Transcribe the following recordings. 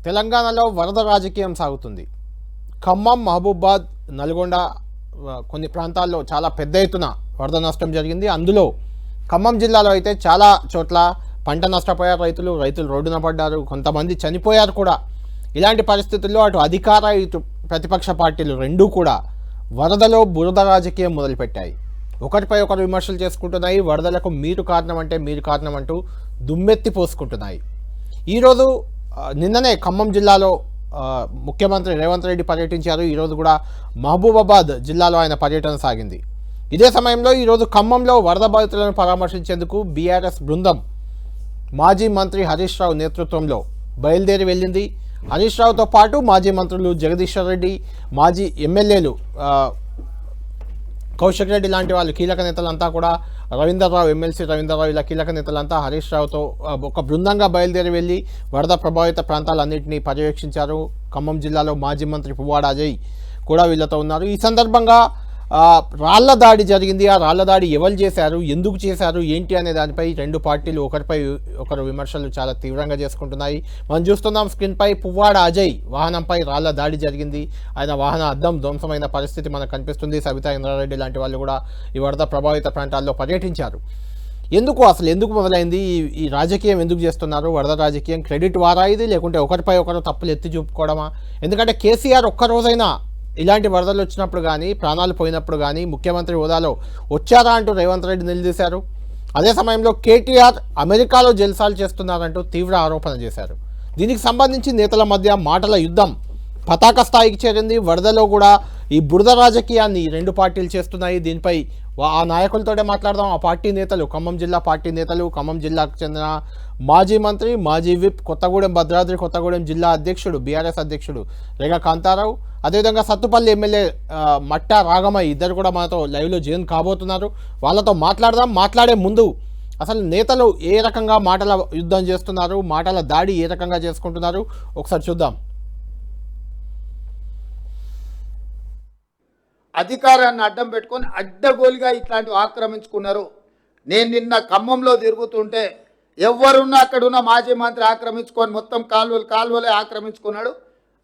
తెలంగాణలో వరద రాజకీయం సాగుతుంది. ఖమ్మం, మహబూబాద్, నల్గొండ కొన్ని ప్రాంతాల్లో చాలా పెద్ద ఎత్తున వరద నష్టం జరిగింది. అందులో ఖమ్మం జిల్లాలో అయితే చాలా చోట్ల పంట నష్టపోయారు రైతులు రోడ్డున పడ్డారు, కొంతమంది చనిపోయారు కూడా. ఇలాంటి పరిస్థితుల్లో అటు అధికార ఇటు ప్రతిపక్ష పార్టీలు రెండూ కూడా వరదలో బురద రాజకీయం మొదలుపెట్టాయి. ఒకరిపై ఒకరు విమర్శలు చేసుకుంటున్నాయి. వరదలకు మీరు కారణం అంటే మీరు కారణం అంటూ దుమ్మెత్తి పోసుకుంటున్నాయి. ఈరోజు నిన్ననే ఖమ్మం జిల్లాలో ముఖ్యమంత్రి రేవంత్ రెడ్డి పర్యటించారు. ఈరోజు కూడా మహబూబాబాద్ జిల్లాలో ఆయన పర్యటన సాగింది. ఇదే సమయంలో ఈరోజు ఖమ్మంలో వరద బాధితులను పరామర్శించేందుకు బీఆర్ఎస్ బృందం మాజీ మంత్రి హరీష్ రావు నేతృత్వంలో బయలుదేరి వెళ్ళింది. హరీష్ రావుతో పాటు మాజీ మంత్రులు జగదీశ్వర్ రెడ్డి, మాజీ ఎమ్మెల్యేలు కౌశిక్ రెడ్డి లాంటి వాళ్ళు కీలక నేతలంతా కూడా, రవీందర్రావు, ఎమ్మెల్సీ రవీందర్రావు, ఇలా కీలక నేతలంతా హరీష్ రావుతో ఒక బృందంగా బయలుదేరి వెళ్ళి వరద ప్రభావిత ప్రాంతాలన్నింటినీ పర్యవేక్షించారు. ఖమ్మం జిల్లాలో మాజీ మంత్రి పువ్వాడ అజయ్ కూడా వీళ్ళతో ఉన్నారు. ఈ సందర్భంగా రాళ్ల దాడి జరిగింది. ఆ రాళ్ల దాడి ఎవరు చేశారు, ఎందుకు చేశారు, ఏంటి అనే దానిపై రెండు పార్టీలు ఒకరిపై ఒకరు విమర్శలు చాలా తీవ్రంగా చేసుకుంటున్నాయి. మనం చూస్తున్నాం స్క్రీన్పై పువ్వాడ అజయ్ వాహనంపై రాళ్ల దాడి జరిగింది. ఆయన వాహన అద్దం ధ్వంసమైన పరిస్థితి మనకు కనిపిస్తుంది. సబితా ఇంద్రారెడ్డి లాంటి వాళ్ళు కూడా ఈ వరద ప్రభావిత ప్రాంతాల్లో పర్యటించారు. ఎందుకు మొదలైంది ఈ రాజకీయం, ఎందుకు చేస్తున్నారు? వరద రాజకీయం క్రెడిట్ వారా ఇది, లేకుంటే ఒకరిపై ఒకరు తప్పులు ఎత్తి చూపుకోవడమా? ఎందుకంటే కేసీఆర్ ఒక్కరోజైనా ఇలాంటి వరదలు వచ్చినప్పుడు కానీ, ప్రాణాలు పోయినప్పుడు కానీ ముఖ్యమంత్రి హోదాలో వచ్చారా అంటూ రేవంత్ రెడ్డి నిలదీశారు. అదే సమయంలో కేటీఆర్ అమెరికాలో జల్సాలు చేస్తున్నారంటూ తీవ్ర ఆరోపణ చేశారు. దీనికి సంబంధించి నేతల మధ్య మాటల యుద్ధం పతాక స్థాయికి చేరింది. వరదలో కూడా ఈ బురద రాజకీయాన్ని రెండు పార్టీలు చేస్తున్నాయి. దీనిపై ఆ నాయకులతోనే మాట్లాడదాం. ఆ పార్టీ నేతలు, ఖమ్మం జిల్లా పార్టీ నేతలు, ఖమ్మం జిల్లాకు చెందిన మాజీ మంత్రి, మాజీ విప్, భద్రాద్రి కొత్తగూడెం జిల్లా అధ్యక్షుడు, బీఆర్ఎస్ అధ్యక్షుడు రేగా కాంతారావు, అదేవిధంగా సత్తుపల్లి ఎమ్మెల్యే మట్టా రాగమయ్య, ఇద్దరు కూడా మనతో లైవ్లో జాయిన్ కాబోతున్నారు. వాళ్ళతో మాట్లాడదాం. మాట్లాడే ముందు అసలు నేతలు ఏ రకంగా మాటల యుద్ధం చేస్తున్నారు, మాటల దాడి ఏ రకంగా చేసుకుంటున్నారు ఒకసారి చూద్దాం. అధికారాన్ని అడ్డం పెట్టుకొని అడ్డగోలుగా ఇట్లాంటివి ఆక్రమించుకున్నారు. నేను నిన్న ఖమ్మంలో తిరుగుతుంటే ఎవరున్నా అక్కడున్న మాజీ మంత్రి ఆక్రమించుకొని మొత్తం కాలువలే ఆక్రమించుకున్నాడు.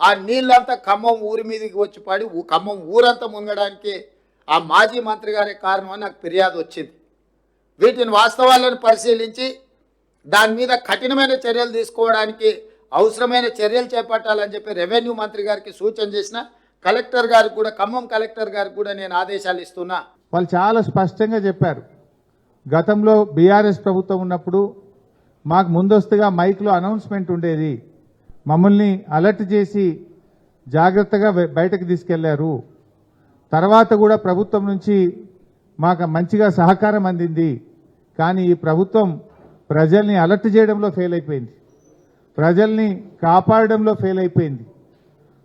ఆ నీళ్ళంతా ఖమ్మం ఊరి మీదకి వచ్చి పడి ఖమ్మం ఊరంతా మునగడానికి ఆ మాజీ మంత్రి గారే కారణం అని నాకు ఫిర్యాదు వచ్చింది. వీటిని వాస్తవాలను పరిశీలించి దాని మీద కఠినమైన చర్యలు తీసుకోవడానికి అవసరమైన చర్యలు చేపట్టాలని చెప్పి రెవెన్యూ మంత్రి గారికి సూచన చేసిన. కలెక్టర్ గారికి కూడా, ఖమ్మం కలెక్టర్ గారికి కూడా నేను ఆదేశాలు ఇస్తున్నా. వాళ్ళు చాలా స్పష్టంగా చెప్పారు. గతంలో బీఆర్ఎస్ ప్రభుత్వం ఉన్నప్పుడు మాకు ముందస్తుగా మైక్లో అనౌన్స్మెంట్ ఉండేది, మమ్మల్ని అలర్ట్ చేసి జాగ్రత్తగా బయటకు తీసుకెళ్లారు. తర్వాత కూడా ప్రభుత్వం నుంచి మాకు మంచిగా సహకారం అందింది. కానీ ఈ ప్రభుత్వం ప్రజల్ని అలర్ట్ చేయడంలో ఫెయిల్ అయిపోయింది, ప్రజల్ని కాపాడడంలో ఫెయిల్ అయిపోయింది.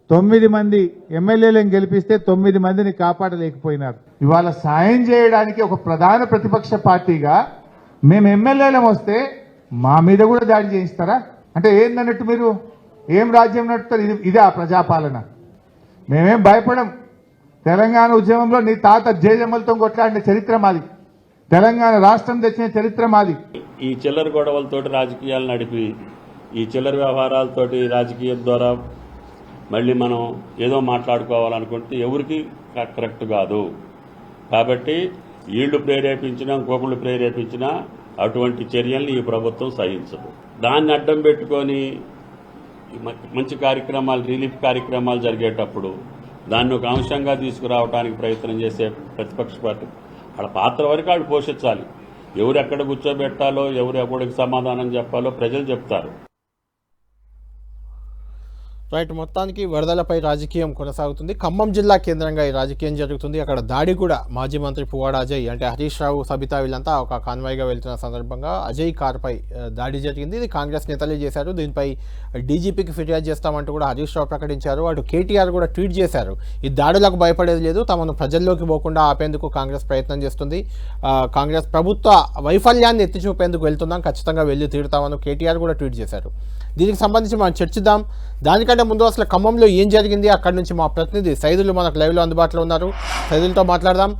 9 మంది ఎమ్మెల్యేలను గెలిపిస్తే 9 మందిని కాపాడలేకపోయినారు. ఇవాళ సాయం చేయడానికి ఒక ప్రధాన ప్రతిపక్ష పార్టీగా మేము ఎమ్మెల్యేలం వస్తే మా మీద కూడా దాడి చేయిస్తారా? అంటే ఏందన్నట్టు, మీరు ఏం రాజ్యం నడుపుతారు? ఇదే ఆ ప్రజాపాలన? మేమేం భయపడం. తెలంగాణ ఉద్యమంలో నీ తాత జేజమ్మలతో కొట్లాడిన చరిత్ర మాది, తెలంగాణ రాష్ట్రం తెచ్చిన చరిత్ర మాది. ఈ చిల్లర గొడవలతోటి రాజకీయాలు నడిపి, ఈ చిల్లర వ్యవహారాలతోటి రాజకీయం ద్వారా మళ్ళీ మనం ఏదో మాట్లాడుకోవాలనుకుంటే ఎవరికి కరెక్ట్ కాదు. కాబట్టి వీళ్ళు ప్రేరేపించినా ఇంకొకళ్ళు ప్రేరేపించినా అటువంటి చర్యల్ని ఈ ప్రభుత్వం సహించదు. దాన్ని అడ్డం పెట్టుకొని మంచి కార్యక్రమాలు, రిలీఫ్ కార్యక్రమాలు జరిగేటప్పుడు దాన్ని ఒక అంశంగా తీసుకురావడానికి ప్రయత్నం చేసే ప్రతిపక్ష పార్టీ వాళ్ళ పాత్ర వరకు వాళ్ళు పోషించాలి. ఎవరు ఎక్కడ కూర్చోబెట్టాలో, ఎవరు ఎక్కడికి సమాధానం చెప్పాలో ప్రజలు చెప్తారు. రైట్, మొత్తానికి వరదలపై రాజకీయం కొనసాగుతుంది. ఖమ్మం జిల్లా కేంద్రంగా ఈ రాజకీయం జరుగుతుంది. అక్కడ దాడి కూడా మాజీ మంత్రి పువ్వాడ అజయ్, అంటే హరీష్ రావు, సబితా వీళ్ళంతా ఒక కాన్వాయ్గా వెళ్తున్న సందర్భంగా అజయ్ కారుపై దాడి జరిగింది. ఇది కాంగ్రెస్ నేతలే చేశారు. దీనిపై డీజీపీకి ఫిర్యాదు చేస్తామంటూ కూడా హరీష్ రావు ప్రకటించారు. అటు కేటీఆర్ కూడా ట్వీట్ చేశారు, ఈ దాడులకు భయపడేది లేదు, తమను ప్రజల్లోకి పోకుండా ఆపేందుకు కాంగ్రెస్ ప్రయత్నం చేస్తుంది, కాంగ్రెస్ ప్రభుత్వ వైఫల్యాన్ని ఎత్తి చూపేందుకు వెళ్తున్నాం, ఖచ్చితంగా వెళ్ళి తీరుతామని కేటీఆర్ కూడా ట్వీట్ చేశారు. దీనికి సంబంధించి మనం చర్చిద్దాం. దానికంటే ముందు అసలు ఖమ్మంలో ఏం జరిగింది, అక్కడి నుంచి మా ప్రతినిధి సైదులు మనకు లైవ్లో అందుబాటులో ఉన్నారు. సైదులతో మాట్లాడదాం.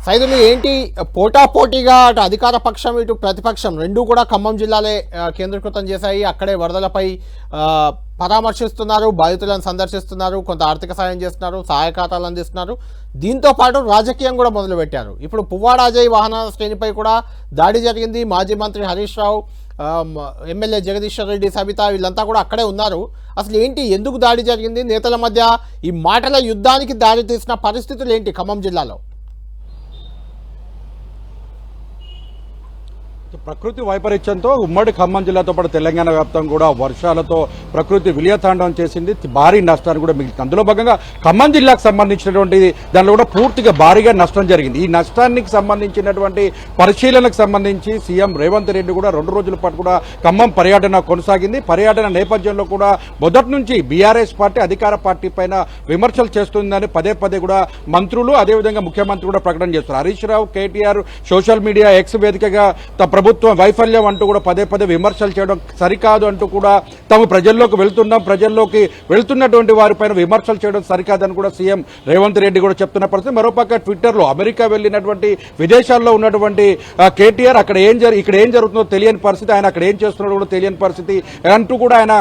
సైదులు ఏంటి పోటాపోటీగా అటు అధికార పక్షం ఇటు ప్రతిపక్షం రెండూ కూడా ఖమ్మం జిల్లాలే కేంద్రీకృతం చేశాయి. అక్కడే వరదలపై పరామర్శిస్తున్నారు, బాధితులను సందర్శిస్తున్నారు, కొంత ఆర్థిక సాయం చేస్తున్నారు, సహాయ ఖాతాలు అందిస్తున్నారు. దీంతో పాటు రాజకీయం కూడా మొదలుపెట్టారు. ఇప్పుడు పువ్వాడ అజయ్ వాహన శ్రేణిపై కూడా దాడి జరిగింది. మాజీ మంత్రి హరీష్ రావు, ఎమ్మెల్యే జగదీశ్వర్ రెడ్డి, సబిత వీళ్ళంతా కూడా అక్కడే ఉన్నారు. అసలు ఏంటి, ఎందుకు దాడి జరిగింది, నేతల మధ్య ఈ మాటల యుద్ధానికి దారి తీసిన పరిస్థితులు ఏంటి ఖమ్మం జిల్లాలో? ప్రకృతి వైపరీత్యంతో ఉమ్మడి ఖమ్మం జిల్లాతో పాటు తెలంగాణ వ్యాప్తంగా కూడా వర్షాలతో ప్రకృతి విలయతాండవం చేసింది, భారీ నష్టాన్ని కూడా మిగిలింది. అందులో భాగంగా ఖమ్మం జిల్లాకు సంబంధించినటువంటి దానిలో కూడా పూర్తిగా భారీగా నష్టం జరిగింది. ఈ నష్టానికి సంబంధించినటువంటి పరిశీలనకు సంబంధించి సీఎం రేవంత్ రెడ్డి కూడా 2 రోజుల పాటు కూడా ఖమ్మం పర్యటన కొనసాగింది. పర్యటన నేపథ్యంలో కూడా మొదటి నుంచి బీఆర్ఎస్ పార్టీ అధికార పార్టీ పైన విమర్శలు చేస్తుందని పదే పదే కూడా మంత్రులు అదేవిధంగా ముఖ్యమంత్రి కూడా ప్రకటన చేస్తారు. Harish Rao, KTR social media X వేదికగా ప్రభుత్వం వైఫల్యం అంటూ కూడా పదే పదే విమర్శలు చేయడం సరికాదు అంటూ కూడా తాము ప్రజల్లోకి వెళ్తున్నటువంటి వారిపైన విమర్శలు చేయడం సరికాదని కూడా సీఎం రేవంత్ రెడ్డి కూడా చెప్తున్న పరిస్థితి. మరోపక్క ట్విట్టర్లో అమెరికా వెళ్లినటువంటి విదేశాల్లో ఉన్నటువంటి కేటీఆర్ ఇక్కడ ఏం జరుగుతుందో తెలియని పరిస్థితి, ఆయన అక్కడ ఏం చేస్తున్నాడో కూడా తెలియని పరిస్థితి అంటూ కూడా ఆయన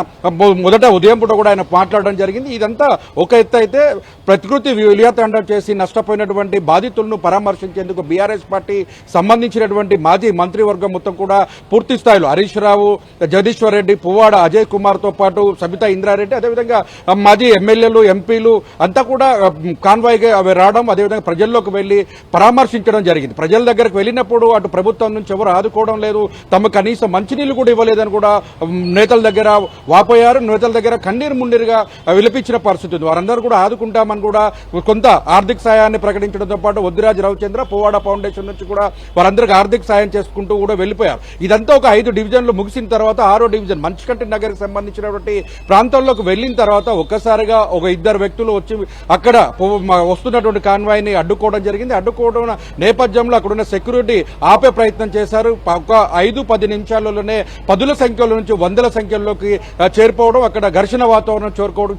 మొదట ఉదయం పూట కూడా ఆయన మాట్లాడడం జరిగింది. ఇదంతా ఒక ఎత్తు అయితే ప్రకృతి విలయతాండం చేసి నష్టపోయినటువంటి బాధితులను పరామర్శించేందుకు బీఆర్ఎస్ పార్టీ సంబంధించినటువంటి మాజీ మంత్రివర్గం మొత్తం కూడా పూర్తి స్థాయిలో హరీష్ రావు, జగదీశ్వర్ రెడ్డి, పువ్వాడ అజయ్ కుమార్ తో పాటు సబితా ఇంద్రారెడ్డి, అదేవిధంగా మాజీ ఎమ్మెల్యేలు, ఎంపీలు అంతా కూడా కాన్వాయ్గా రావడం, అదేవిధంగా ప్రజల్లోకి వెళ్లి పరామర్శించడం జరిగింది. ప్రజల దగ్గరకు వెళ్ళినప్పుడు అటు ప్రభుత్వం నుంచి ఎవరు ఆదుకోవడం లేదు, తమ కనీసం మంచినీళ్లు కూడా ఇవ్వలేదని కూడా నేతల దగ్గర వాపోయారు. నేతల దగ్గర కన్నీరు మున్నీరుగా విలపించిన పరిస్థితి ఉంది. వారందరూ కూడా ఆదుకుంటామని కూడా కొంత ఆర్థిక సాయాన్ని ప్రకటించడంతో పాటు వద్దిరాజు రవిచంద్ర, పువ్వాడ ఫౌండేషన్ నుంచి కూడా వారందరికీ ఆర్థిక సాయం చేసుకుంటూ కూడా వెళ్ళిపోయారు. ఇదంతా ఒక 5 డివిజన్లు ముగిసిన తర్వాత 6వ డివిజన్ మంచికంటి నగర్కి సంబంధించినటువంటి ప్రాంతంలోకి వెళ్లిన తర్వాత ఒక్కసారిగా ఒక 2 వ్యక్తులు వచ్చి అక్కడ వస్తున్నటువంటి కాన్వాయ్ ని అడ్డుకోవడం జరిగింది. అడ్డుకోవడం నేపథ్యంలో అక్కడున్న సెక్యూరిటీ ఆపే ప్రయత్నం చేశారు. ఒక 5-10 నిమిషాలలోనే 10ల సంఖ్యలో నుంచి 100ల సంఖ్యలోకి చేరిపోవడం, అక్కడ ఘర్షణ వాతావరణం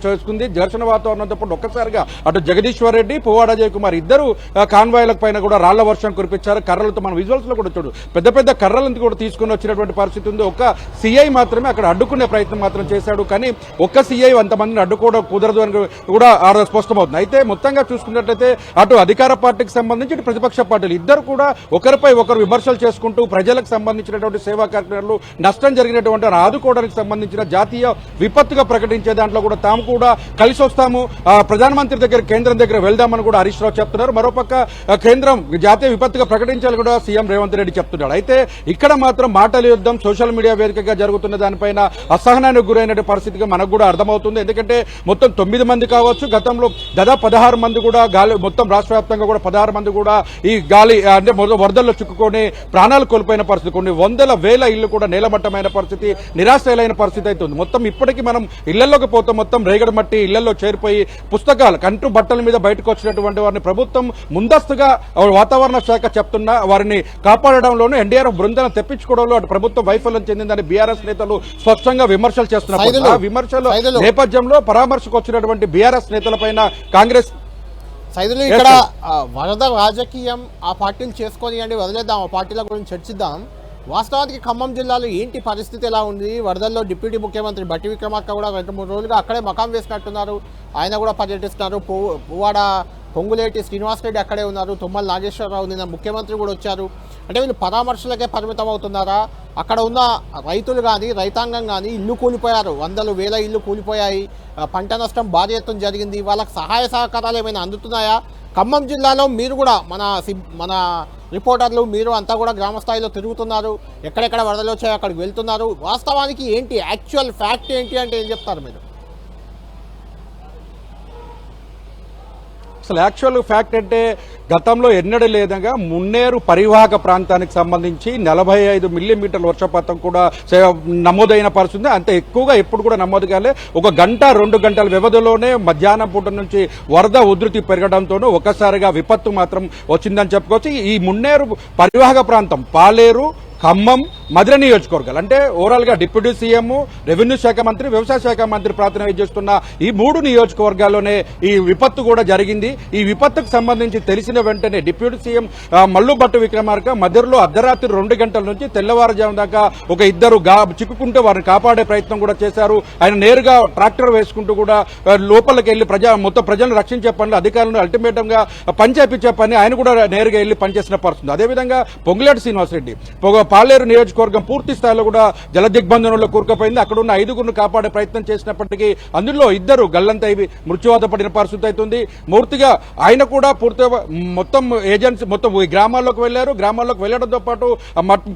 చేసుకుంది. ఘర్షణ వాతావరణంతో పాటు ఒక్కసారిగా అటు జగదీశ్వర్ రెడ్డి, పువ్వాడ అజయ్ కుమార్ ఇద్దరు కాన్వాయ్ల పైన కూడా రాళ్ల వర్షం కురిపించారు. కర్రలతో మన విజువల్స్ లో కూడా చూడు పెద్ద పెద్ద కర్రలను కూడా తీసుకుని వచ్చినటువంటి పరిస్థితి ఉంది. ఒక సీఐ మాత్రమే అక్కడ అడ్డుకునే ప్రయత్నం మాత్రం చేశాడు. కానీ ఒక్క సీఐ అంతమందిని అడ్డుకోవడం కుదరదు అని కూడా స్పష్టమవుతుంది. అయితే మొత్తంగా చూసుకున్నట్లయితే అటు అధికార పార్టీకి సంబంధించి ఇటు ప్రతిపక్ష పార్టీలు ఇద్దరు కూడా ఒకరిపై ఒకరు విమర్శలు చేసుకుంటూ ప్రజలకు సంబంధించినటువంటి సేవా కార్యక్రమాలు నష్టం జరిగినటువంటి ఆదుకోవడానికి సంబంధించిన జాతీయ విపత్తుగా ప్రకటించే దాంట్లో కూడా తాము కూడా కలిసి వస్తాము, ప్రధానమంత్రి దగ్గర కేంద్రం దగ్గర వెళ్దామని కూడా హరీష్ రావు చెప్తున్నారు. మరోపక్క కేంద్రం జాతీయ విపత్తుగా ప్రకటించాలని కూడా సీఎం రేవంత్ రెడ్డి చెప్తున్నాడు. అయితే ఇక్కడ మాత్రం మాటల యుద్ధం సోషల్ మీడియా వేదికగా జరుగుతున్న దానిపైన అసహనానికి గురైన పరిస్థితిగా మనకు కూడా అర్థమవుతుంది. ఎందుకంటే మొత్తం 9 మంది కావచ్చు, గతంలో దాదాపు 16 మంది కూడా గాలి మొత్తం రాష్ట్ర వ్యాప్తంగా కూడా 16 మంది కూడా ఈ గాలి అంటే వరదల్లో చిక్కుకొని ప్రాణాలు కోల్పోయిన పరిస్థితి, కొన్ని వందల వేల ఇళ్లు కూడా నేలమట్టమైన పరిస్థితి, నిరాశలైన పరిస్థితి అయితే ఉంది. మొత్తం ఇప్పటికీ మనం ఇళ్లలోకి పోతే మొత్తం రేగడి మట్టి ఇళ్లలో చేరిపోయి పుస్తకాలు కంటూ బట్టల మీద బయటకు వచ్చినటువంటి వారిని ప్రభుత్వం ముందస్తుగా వాతావరణ శాఖ చెప్తున్నా వారిని కాపాడడంలోనూ ఎన్డీఆర్ఎఫ్ బృందాలను తెప్పించుకోవడంలో అటు ప్రభుత్వం వైఫల్యం చెందిందని బీఆర్ఎస్ నేతలు స్పష్టంగా విమర్శలు చేస్తున్నారు. ఆ విమర్శల నేపథ్యంలో పరామర్శకు వచ్చినటువంటి బీఆర్ఎస్ నేతలపైన కాంగ్రెస్ సైదులు ఇక్కడ వరద రాజకీయం ఆ పార్టీలు చేసుకొని అండి వదిలేద్దాం, ఆ పార్టీల గురించి చర్చిద్దాం. వాస్తవానికి ఖమ్మం జిల్లాలో ఏంటి పరిస్థితి ఎలా ఉంది? వరదల్లో డిప్యూటీ ముఖ్యమంత్రి బట్టి విక్రమార్క కూడా 2-3 రోజులుగా అక్కడే మకాం వేసినట్టున్నారు. ఆయన కూడా పర్యటిస్తున్నారు. పువ్వాడ పొంగులేటి శ్రీనివాసరెడ్డి అక్కడే ఉన్నారు. తుమ్మల నాగేశ్వరరావు నిన్న ముఖ్యమంత్రి కూడా వచ్చారు. అంటే వీళ్ళు పరామర్శలకే పరిమితం అవుతున్నారా? అక్కడ ఉన్న రైతులు కానీ రైతాంగం కానీ ఇల్లు కూలిపోయారు, 100,000 ఇల్లు కూలిపోయాయి, పంట నష్టం భారీ ఎత్తున జరిగింది. వాళ్ళకి సహాయ సహకారాలు ఏమైనా అందుతున్నాయా? ఖమ్మం జిల్లాలో మీరు కూడా మన రిపోర్టర్లు మీరు అంతా కూడా గ్రామ స్థాయిలో తిరుగుతున్నారు, ఎక్కడెక్కడ వరదలు వచ్చాయో అక్కడికి వెళ్తున్నారు. వాస్తవానికి ఏంటి యాక్చువల్ ఫ్యాక్ట్ ఏంటి అంటే ఏం చెప్తారు మీరు? అసలు యాక్చువల్ ఫ్యాక్ట్ అంటే గతంలో ఎన్నడూ లేదంగా మున్నేరు పరివాహక ప్రాంతానికి సంబంధించి 45 మిల్లీమీటర్ల వర్షపాతం కూడా నమోదైన పరిస్థితి. అంత ఎక్కువగా ఎప్పుడు కూడా నమోదు కాలే. 1-2 గంటల వ్యవధిలోనే మధ్యాహ్నం పూట నుంచి వరద ఉధృతి పెరగడంతోనూ ఒకసారిగా విపత్తు మాత్రం వచ్చిందని చెప్పుకోవచ్చు. ఈ మున్నేరు పరివాహక ప్రాంతం పాలేరు, ఖమ్మం, మధుర నియోజకవర్గాలు అంటే ఓవరాల్ గా డిప్యూటీ సీఎం, రెవెన్యూ శాఖ మంత్రి, వ్యవసాయ శాఖ మంత్రి ప్రాతినిధ్యం చేస్తున్న ఈ 3 నియోజకవర్గాల్లోనే ఈ విపత్తు కూడా జరిగింది. ఈ విపత్తుకు సంబంధించి తెలిసిన వెంటనే డిప్యూటీ సీఎం మల్లుభట్టు విక్రమార్క మధురలో అర్ధరాత్రి 2 గంటల నుంచి తెల్లవారుజాము దాకా ఒక ఇద్దరు చిక్కుకుంటే వారిని కాపాడే ప్రయత్నం కూడా చేశారు. ఆయన నేరుగా ట్రాక్టర్ వేసుకుంటూ కూడా లోపలికి వెళ్లి మొత్తం ప్రజలను రక్షించే పనులు, అధికారులను అల్టిమేటం గా పనిచేపించే పని ఆయన కూడా నేరుగా వెళ్లి పనిచేసిన పరిస్థితి. అదేవిధంగా పొంగులేటి శ్రీనివాసరెడ్డి పాలేరు నియోజకవర్గం పూర్తి స్థాయిలో కూడా జలదిగ్బంధనంలో కూరుకుపోయింది. అక్కడ ఉన్న 5గురిని కాపాడే ప్రయత్నం చేసినప్పటికీ అందులో 2 గల్లంతై మృత్యువాత పడిన పరిస్థితి అవుతుంది. పూర్తిగా ఆయన కూడా పూర్తిగా మొత్తం ఏజెన్సీ మొత్తం ఈ గ్రామాల్లోకి వెళ్లారు. గ్రామాల్లోకి వెళ్లడంతో పాటు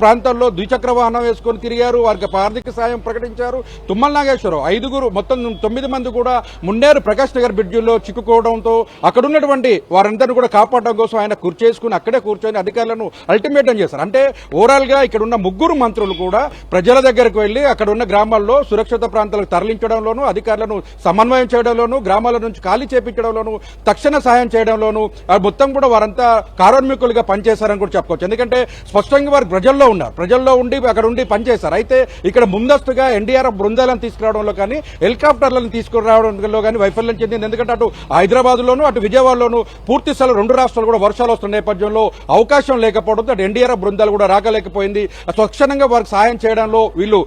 ప్రాంతాల్లో ద్విచక్ర వాహనం వేసుకొని తిరిగారు. వారికి ఆర్థిక సాయం ప్రకటించారు. తుమ్మల నాగేశ్వరరావు 5గురు మొత్తం 9 మంది కూడా మున్నేరు ప్రకాష్ నగర్ బ్రిడ్జిలో చిక్కుకోవడంతో అక్కడ ఉన్నటువంటి వారందరినీ కూడా కాపాడడం కోసం ఆయన చేసుకుని అక్కడే కూర్చొని అధికారులను అల్టిమేటం చేశారు. అంటే ఓవరాల్ గా ఇక్కడ ఉన్న 3 మంత్రులు కూడా ప్రజల దగ్గరకు వెళ్లి అక్కడ ఉన్న గ్రామాల్లో సురక్షిత ప్రాంతాలకు తరలించడంలోనూ, అధికారులను సమన్వయం చేయడంలోనూ, గ్రామాల నుంచి ఖాళీ చేపించడంలోనూ, తక్షణ సాయం చేయడంలోనూ మొత్తం కూడా వారంతా కార్మికులుగా పనిచేశారని కూడా చెప్పుకోవచ్చు. ఎందుకంటే స్పష్టంగా వారు ప్రజల్లో ఉన్నారు. ప్రజల్లో ఉండి అక్కడ ఉండి పనిచేశారు. అయితే ఇక్కడ ముందస్తుగా ఎన్డీఆర్ఎఫ్ బృందాలను తీసుకురావడంలో కానీ, హెలికాప్టర్లను తీసుకురావడంలో కానీ వైఫల్యం చెందింది. ఎందుకంటే అటు హైదరాబాద్ లోను, అటు విజయవాడలోను పూర్తి స్థాయిలో 2 రాష్ట్రాలు కూడా వర్షాలు వస్తున్న నేపథ్యంలో అవకాశం లేకపోవడంతో అటు ఎన్డీఆర్ఎఫ్ బృందాలు కూడా రాగలేకపోయింది. తక్షణంగా వారికి సాయం చేయడంలో వీళ్ళు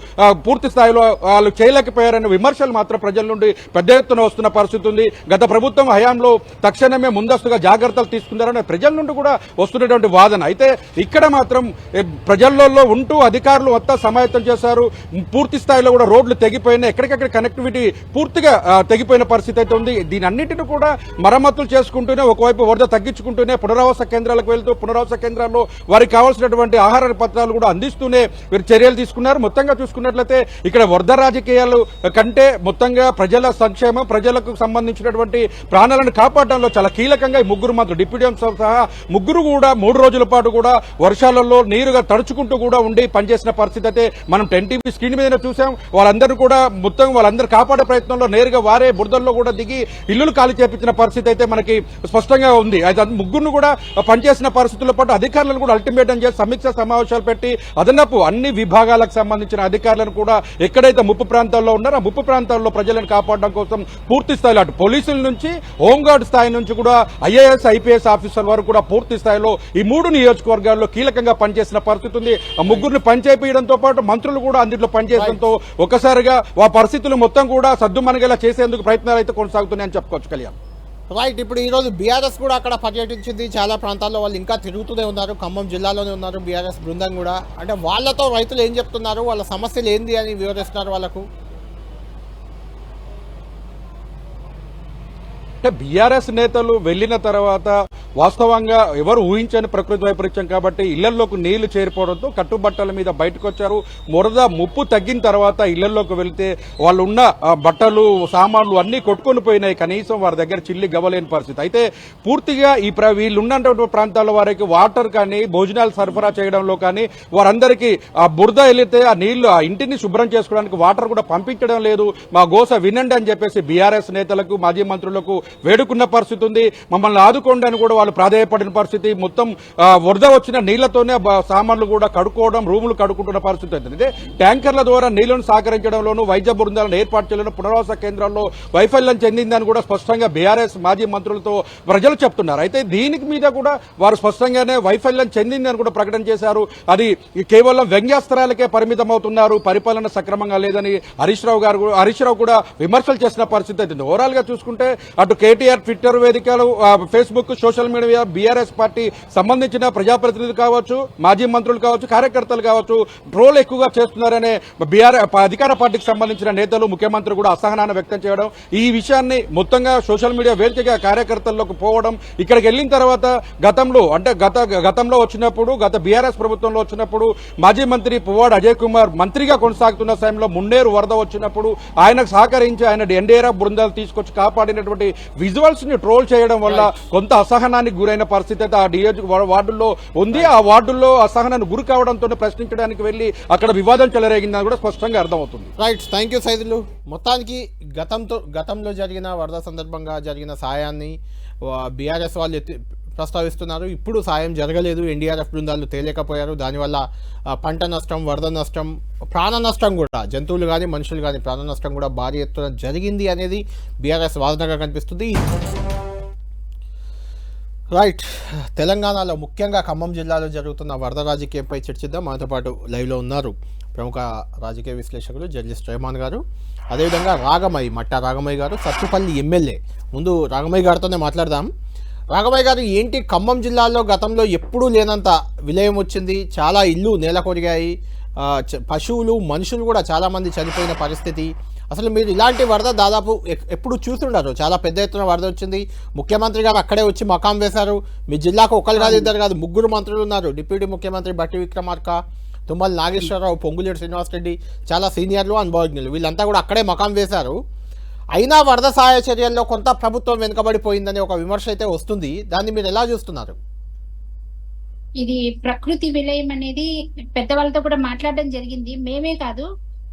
పూర్తి స్థాయిలో వాళ్ళు చేయలేకపోయారనే విమర్శలు మాత్రం ప్రజల నుండి పెద్ద ఎత్తున వస్తున్న పరిస్థితి ఉంది. గత ప్రభుత్వం హయాంలో తక్షణమే ముందస్తుగా జాగ్రత్తలు తీసుకున్నారనే ప్రజల నుండి కూడా వస్తున్నటువంటి వాదన. అయితే ఇక్కడ మాత్రం ప్రజల్లో ఉంటూ అధికారులు మొత్తం సమాయత్తం చేశారు. పూర్తి స్థాయిలో కూడా రోడ్లు తెగిపోయినాయి. ఎక్కడికక్కడ కనెక్టివిటీ పూర్తిగా తెగిపోయిన పరిస్థితి అయితే ఉంది. దీని అన్నింటినీ కూడా మరమ్మతులు చేసుకుంటూనే ఒకవైపు వరద తగ్గించుకుంటూనే పునరావాస కేంద్రాలకు వెళ్తూ పునరావాస కేంద్రాల్లో వారికి కావాల్సినటువంటి ఆహార పత్రాలు కూడా అందిస్తూనే వీరు చర్యలు తీసుకున్నారు. మొత్తంగా చూసుకున్నట్లయితే ఇక్కడ వరద రాజకీయాలు కంటే మొత్తంగా ప్రజల సంక్షేమం, ప్రజలకు సంబంధించినటువంటి ప్రాణాలను కాపాడడంలో చాలా కీలకంగా ఈ 3 మంత్రులు డిప్యూటీ సహా 3 కూడా 3 రోజుల పాటు కూడా వర్షాలలో నీరుగా తడుచుకుంటూ కూడా ఉండి పనిచేసిన పరిస్థితి అయితే మనం 10 టీవీ స్క్రీన్ మీద చూసాం. వాళ్ళందరూ కూడా మొత్తం వాళ్ళందరూ కాపాడే ప్రయత్నంలో నేరుగా వారే బురదల్లో కూడా దిగి ఇల్లులు ఖాళీ చేపించిన పరిస్థితి అయితే మనకి స్పష్టంగా ఉంది. అయితే 3 కూడా పనిచేసిన పరిస్థితుల్లో పాటు అధికారులను కూడా అల్టిమేటం చేసి సమీక్ష సమావేశాలు పెట్టి అదనపు అన్ని విభాగాలకు సంబంధించిన అధికారులను కూడా ఎక్కడైతే ముప్పు ప్రాంతాల్లో ఉన్నారో ఆ ముప్పు ప్రాంతాల్లో ప్రజలను కాపాడడం కోసం పూర్తి స్థాయిలో అటు పోలీసుల నుంచి, హోంగార్డ్ స్థాయి నుంచి కూడా ఐఏఎస్, ఐపీఎస్ ఆఫీసర్ వరకు కూడా పూర్తి స్థాయిలో ఈ 3 నియోజకవర్గాల్లో కీలకంగా పనిచేసిన పరిస్థితి ఉంది. ఆ 3ని పనిచేయడంతో పాటు మంత్రులు కూడా అందులో పనిచేయడంతో ఒకసారిగా ఆ పరిస్థితులు మొత్తం కూడా సద్దుమణిగేలా చేసేందుకు ప్రయత్నాలు అయితే కొనసాగుతున్నాయని చెప్పుకోవచ్చు. కళ్యాణ్ రైట్. ఇప్పుడు ఈరోజు బీఆర్ఎస్ కూడా అక్కడ పర్యటించింది. చాలా ప్రాంతాల్లో వాళ్ళు ఇంకా తిరుగుతూనే ఉన్నారు. ఖమ్మం జిల్లాలోనే ఉన్నారు బీఆర్ఎస్ బృందం కూడా. అంటే వాళ్ళతో రైతులు ఏం చెప్తున్నారు, వాళ్ళ సమస్యలు ఏంది అని వివరిస్తున్నారు వాళ్ళకు. అంటే బీఆర్ఎస్ నేతలు వెళ్లిన తర్వాత వాస్తవంగా ఎవరు ఊహించని ప్రకృతి వైపరీత్యం కాబట్టి ఇళ్లలోకి నీళ్లు చేరిపోవడంతో కట్టుబట్టల మీద బయటకు వచ్చారు. వరద ముప్పు తగ్గిన తర్వాత ఇళ్లలోకి వెళ్తే వాళ్ళు ఉన్న బట్టలు, సామాన్లు అన్ని కొట్టుకొని పోయినాయి. కనీసం వారి దగ్గర చిల్లి గవ్వలేని పరిస్థితి. అయితే పూర్తిగా వీళ్ళున్నటువంటి ప్రాంతాల వారికి వాటర్ కానీ, భోజనాలు సరఫరా చేయడంలో కానీ వారందరికీ ఆ బురద వెళితే ఆ నీళ్లు ఆ ఇంటిని శుభ్రం చేసుకోవడానికి వాటర్ కూడా పంపించడం లేదు. మా గోస వినండి అని చెప్పేసి బీఆర్ఎస్ నేతలకు, మాజీ మంత్రులకు వేడుకున్న పరిస్థితి ఉంది. మమ్మల్ని ఆదుకోండి అని కూడా వాళ్ళు ప్రాధేయపడిన పరిస్థితి. మొత్తం వరద వచ్చిన నీళ్లతోనే సామాన్లు కూడా కడుక్కోవడం, రూములు కడుక్కుంటున్న పరిస్థితి అవుతుంది. ట్యాంకర్ల ద్వారా నీళ్లను సేకరించడంలోనూ, వైద్య బృందాలను ఏర్పాటు చేయడంలో పునరావాస కేంద్రాల్లో వైఫల్యం చెందిందని కూడా స్పష్టంగా బీఆర్ఎస్ మాజీ మంత్రులతో ప్రజలు చెప్తున్నారు. అయితే దీనికి మీద కూడా వారు స్పష్టంగానే వైఫల్యం చెందిందని కూడా ప్రకటన చేశారు. అది కేవలం వ్యంగ్యాస్త్రాలకే పరిమితం అవుతున్నారు, పరిపాలన సక్రమంగా లేదని హరీష్ రావు కూడా విమర్శలు చేసిన పరిస్థితి అవుతుంది. ఓవరాల్ గా చూసుకుంటే అటు కేటీఆర్ ట్విట్టర్ వేదికలు, Facebook, social media, BRS party సంబంధించిన ప్రజాప్రతినిధులు కావచ్చు, మాజీ మంత్రులు కావచ్చు, కార్యకర్తలు కావచ్చు ట్రోల్ ఎక్కువగా చేస్తున్నారనే అధికార పార్టీకి సంబంధించిన నేతలు, ముఖ్యమంత్రి కూడా అసహనాన్ని వ్యక్తం చేయడం, ఈ విషయాన్ని మొత్తంగా సోషల్ మీడియా వేదికగా కార్యకర్తల్లోకి పోవడం, ఇక్కడికి వెళ్లిన తర్వాత గతంలో వచ్చినప్పుడు, గత బీఆర్ఎస్ ప్రభుత్వంలో వచ్చినప్పుడు మాజీ మంత్రి పువ్వాడ అజయ్ కుమార్ మంత్రిగా కొనసాగుతున్న సమయంలో మున్నేరు వరద వచ్చినప్పుడు ఆయనకు సహకరించి ఆయన ఎన్డీఆర్ఎఫ్ బృందాలు తీసుకొచ్చి కాపాడినటువంటి విజువల్స్ ని ట్రోల్ చేయడం వల్ల కొంత అసహనానికి గురైన పరిస్థితి అయితే ఆ వార్డుల్లో ఉంది. ఆ వార్డుల్లో అసహనానికి గురి కావడంతో ప్రశ్నించడానికి వెళ్లి అక్కడ వివాదం చెలరేగిందని కూడా స్పష్టంగా అర్థమవుతుంది. Right, thank you Saidulu. మొత్తానికి గతంలో జరిగిన వరద సందర్భంగా జరిగిన సాయాన్ని బీఆర్ఎస్ వాళ్ళు ప్రస్తావిస్తున్నారు. ఇప్పుడు సాయం జరగలేదు, ఎన్డీఆర్ఎఫ్ బృందాలు తేలేకపోయారు, దానివల్ల పంట నష్టం, వరద నష్టం, ప్రాణ నష్టం కూడా, జంతువులు కానీ మనుషులు కానీ ప్రాణ నష్టం కూడా భారీ ఎత్తున జరిగింది అనేది బీఆర్ఎస్ వాదనగా కనిపిస్తుంది. రైట్, తెలంగాణలో ముఖ్యంగా ఖమ్మం జిల్లాలో జరుగుతున్న వరద రాజకీయంపై చర్చిద్దాం. మనతో పాటు లైవ్లో ఉన్నారు ప్రముఖ రాజకీయ విశ్లేషకులు జర్నలిస్ట్ రెహమాన్ గారు, అదేవిధంగా మట్టా రాగమయ్య గారు, సత్తుపల్లి ఎమ్మెల్యే. ముందు రాగమయ్య గారితోనే మాట్లాడదాం. రాగమయ్య గారు, ఏంటి ఖమ్మం జిల్లాలో గతంలో ఎప్పుడూ లేనంత విలయం వచ్చింది, చాలా ఇల్లు నేలకొరిగాయి, పశువులు మనుషులు కూడా చాలామంది చనిపోయిన పరిస్థితి. అసలు మీరు ఇలాంటి వరద దాదాపు ఎప్పుడు చూస్తుండారు, చాలా పెద్ద ఎత్తున వరద వచ్చింది. ముఖ్యమంత్రి గారు అక్కడే వచ్చి మకాం వేశారు. మీ జిల్లాకు ఒకరు కాదు, ఇద్దరు కాదు, 3 మంత్రులు ఉన్నారు. డిప్యూటీ ముఖ్యమంత్రి బట్టి విక్రమార్క, తుమ్మల నాగేశ్వరరావు, పొంగులేటి శ్రీనివాసరెడ్డి, చాలా సీనియర్లు, అనుభవజ్ఞులు, వీళ్ళంతా కూడా అక్కడే మకాం వేశారు. అయినా వరద సహాయ చర్యల్లో కొంత ప్రభుత్వం వెనుకబడిపోయిందని ఒక విమర్శ అయితే వస్తుంది. దాన్ని మీరు ఎలా చూస్తున్నారు? ఇది ప్రకృతి విలయం అనేది పెద్దవాళ్ళతో కూడా మాట్లాడడం జరిగింది. మేమే కాదు,